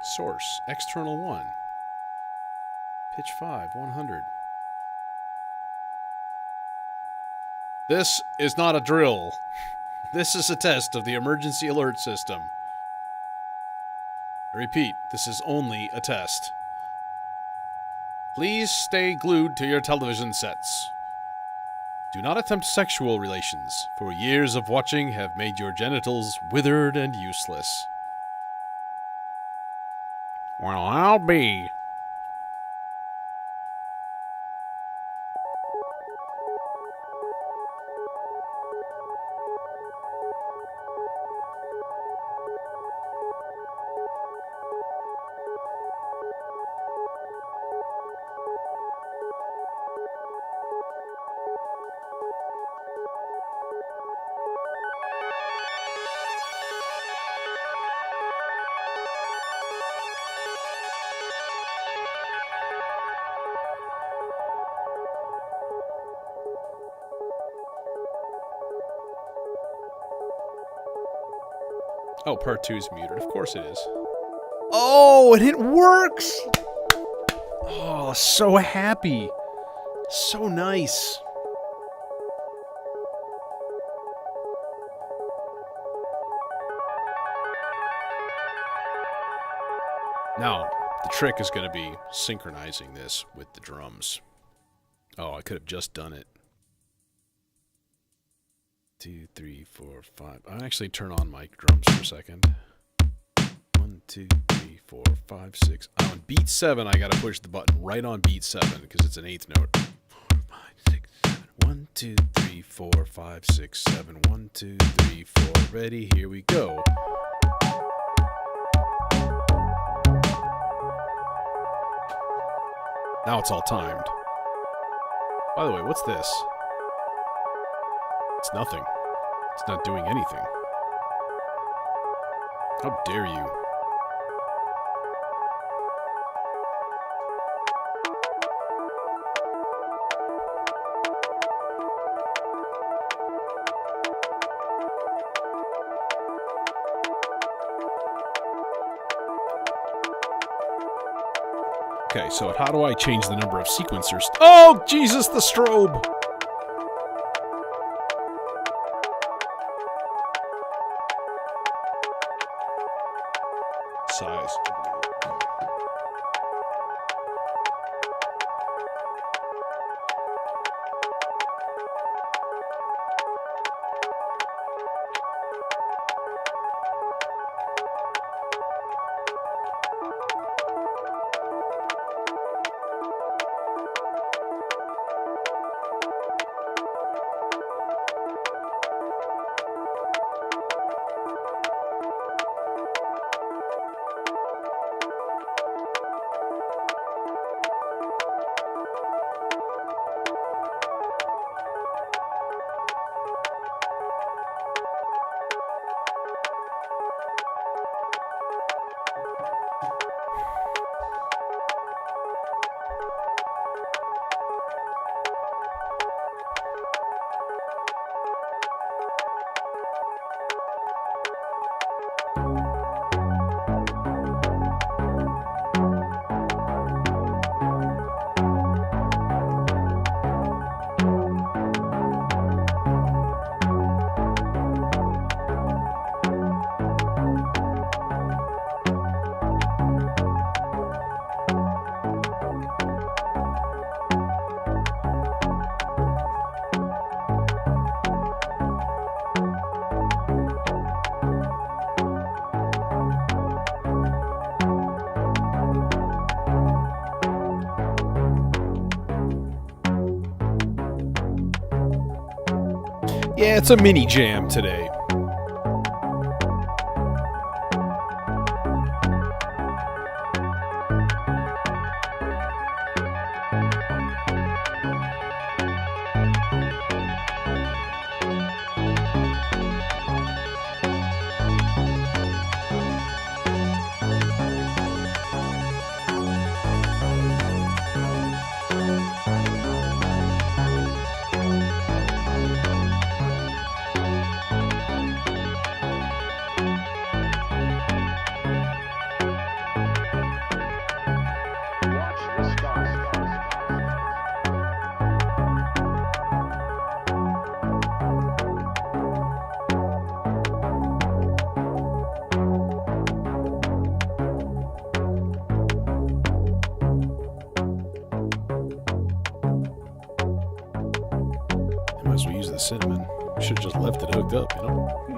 [SPEAKER 1] Source, external 1. Pitch 5, 100. This is not a drill. This is a test of the emergency alert system. I repeat, this is only a test. Please stay glued to your television sets. Do not attempt sexual relations, for years of watching have made your genitals withered and useless. Well, I'll be. Oh, part 2 is muted. Of course it is. Oh, and it works! Oh, so happy. So nice. Now, the trick is going to be synchronizing this with the drums. Oh, I could have just done it. 2, 3, 4, 5. I'll actually turn on my drums for a second. 1, 2, 3, 4, 5, 6. On beat 7, I gotta push the button right on beat 7 because it's an 8th note. 4, 5, 6, 7. 1, 2, 3, 4, 5, 6, 7. 1, 2, 3, 4. Ready? Here we go. Now it's all timed. By the way, what's this? It's nothing. It's not doing anything. How dare you? Okay, so how do I change the number of sequencers? Oh, Jesus, the strobe! Size. Yeah, it's a mini jam today. the cinnamon. We should have just left it hooked up, you know?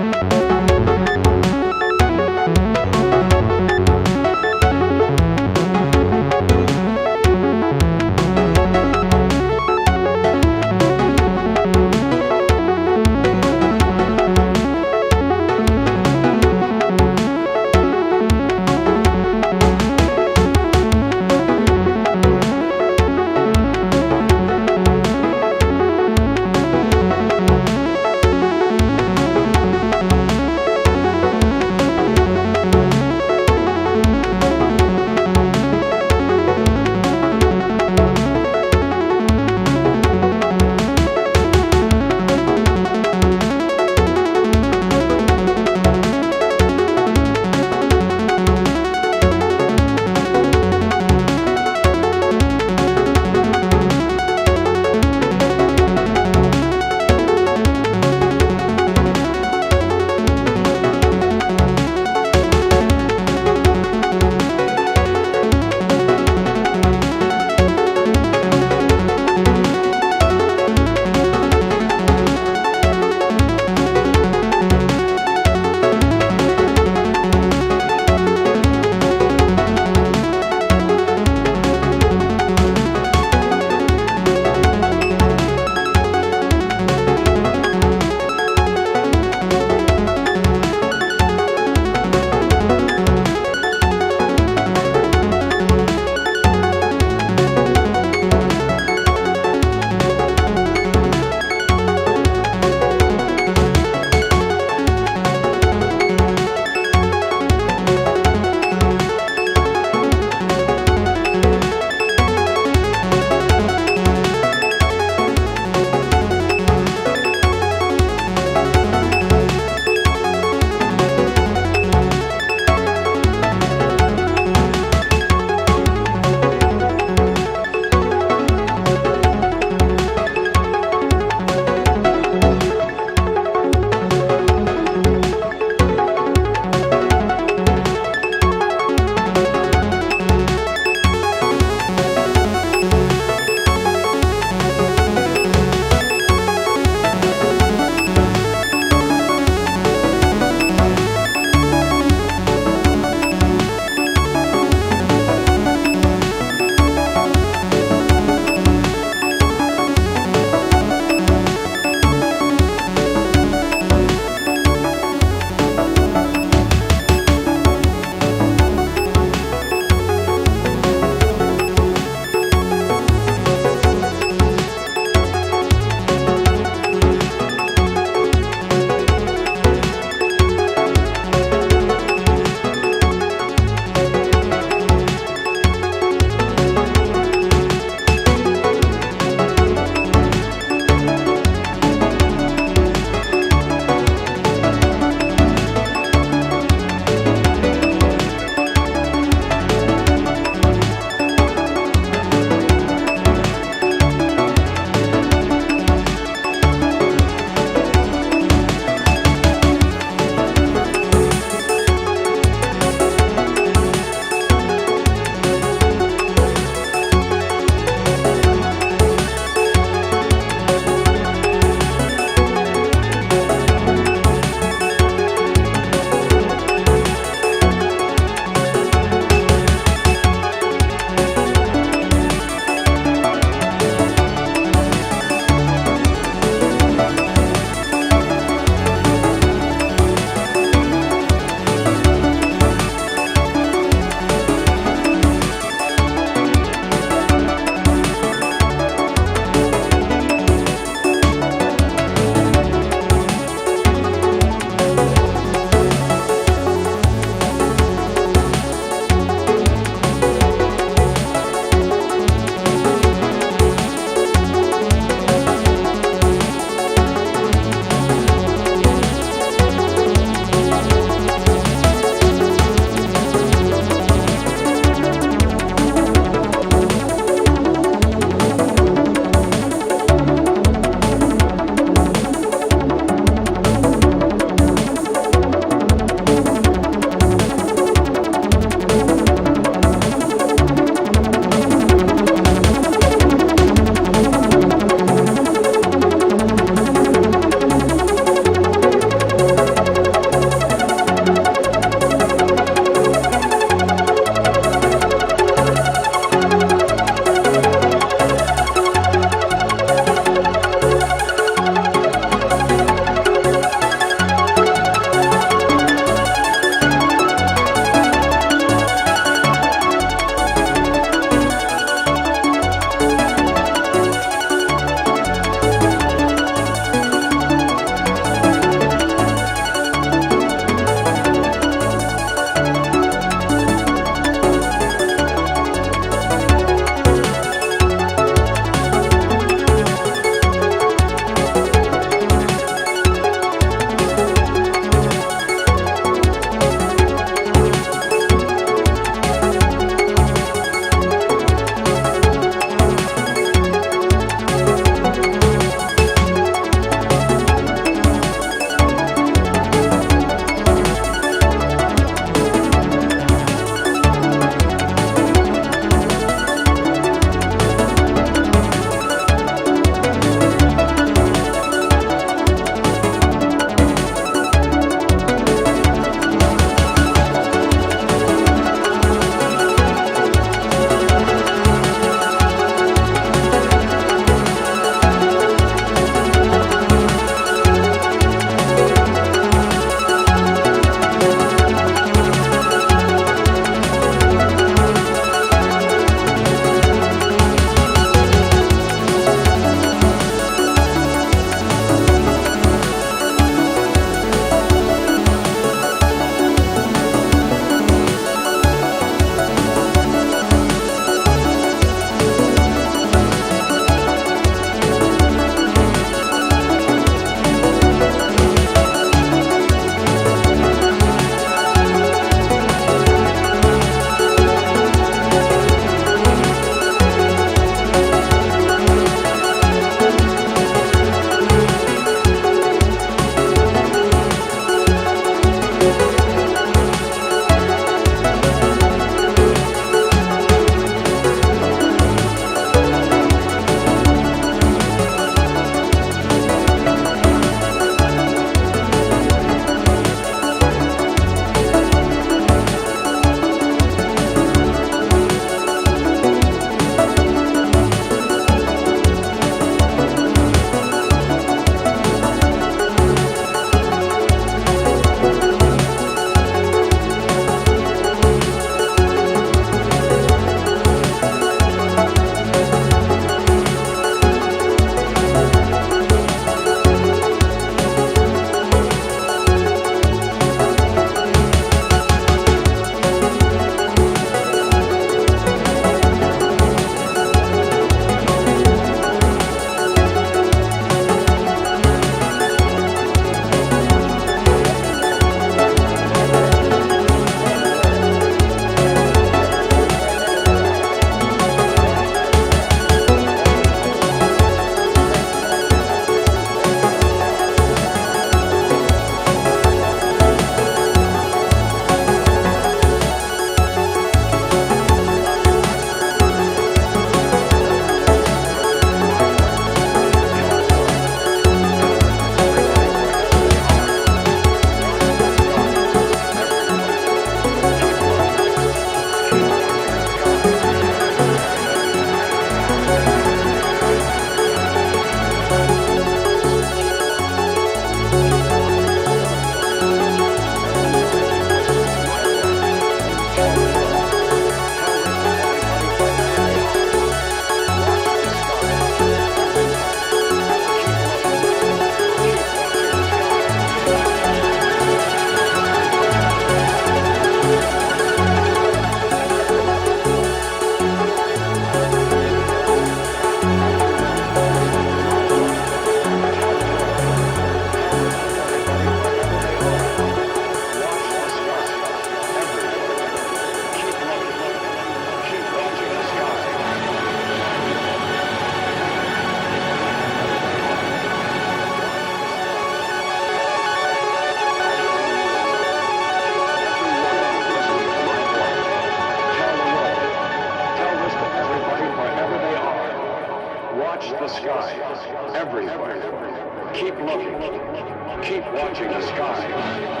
[SPEAKER 2] watching the sky.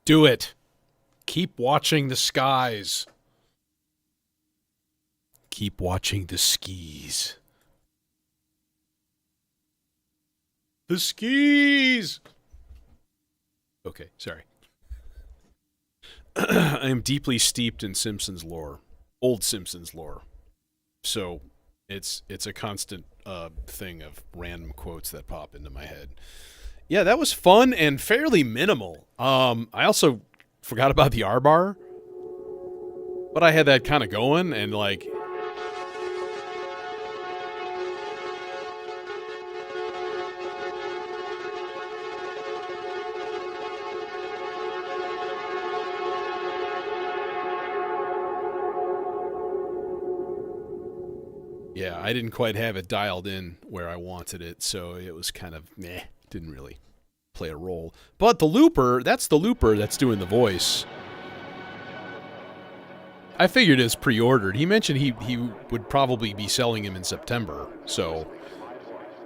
[SPEAKER 1] Do it. Keep watching the skies. Keep watching the skis. The skis! Okay, sorry. I am deeply steeped in Simpsons lore. Old Simpsons lore. So it's a constant thing of random quotes that pop into my head. Yeah, that was fun and fairly minimal. I also forgot about the R-bar, but I had that kind of going, and like, yeah, I didn't quite have it dialed in where I wanted it, so it was kind of meh. Didn't really play a role. But the looper, that's the looper that's doing the voice. I figured it's pre-ordered. He mentioned he would probably be selling him in September, so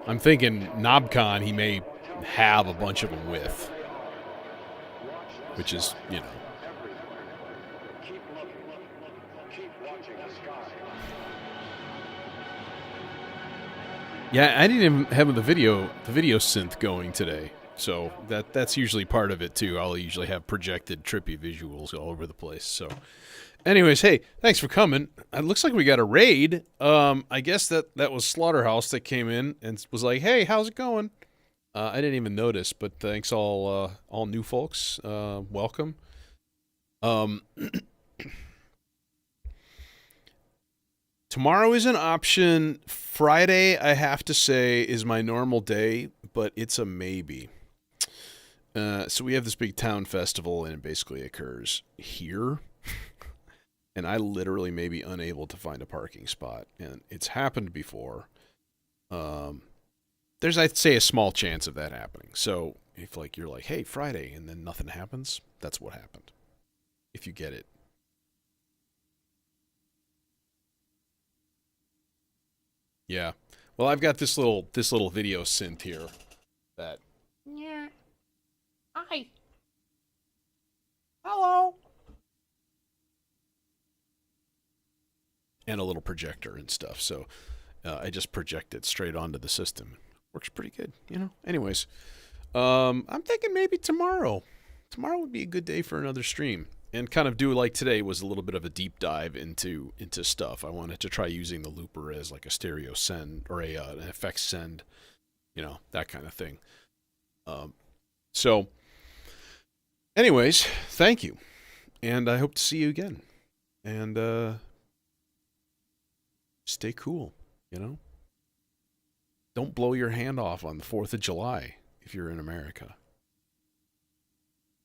[SPEAKER 1] I'm thinking KnobCon he may have a bunch of them with, which is, you know. Yeah, I didn't even have the video synth going today. So that's usually part of it too. I'll usually have projected trippy visuals all over the place. So anyways, hey, thanks for coming. It looks like we got a raid. I guess that was Slaughterhouse that came in and was like, "Hey, how's it going?" I didn't even notice, but thanks all new folks. Welcome. Tomorrow is an option. Friday, I have to say, is my normal day, but it's a maybe. So we have this big town festival, and it basically occurs here. And I literally may be unable to find a parking spot. And it's happened before. There's, I'd say, a small chance of that happening. So if like you're like, hey, Friday, and then nothing happens, that's what happened. If you get it. Yeah. Well, I've got this little video synth here that.
[SPEAKER 3] Yeah. Hi. Hello.
[SPEAKER 1] And a little projector and stuff. So I just project it straight onto the system. Works pretty good, you know. Anyways, I'm thinking maybe tomorrow. Tomorrow would be a good day for another stream. And kind of do like today was a little bit of a deep dive into stuff. I wanted to try using the looper as like a stereo send or an effects send, you know, that kind of thing. So, anyways, thank you, and I hope to see you again. And stay cool, you know. Don't blow your hand off on the 4th of July if you're in America.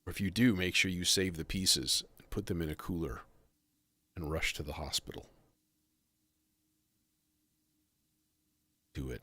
[SPEAKER 1] Or if you do, make sure you save the pieces and put them in a cooler and rush to the hospital. Do it.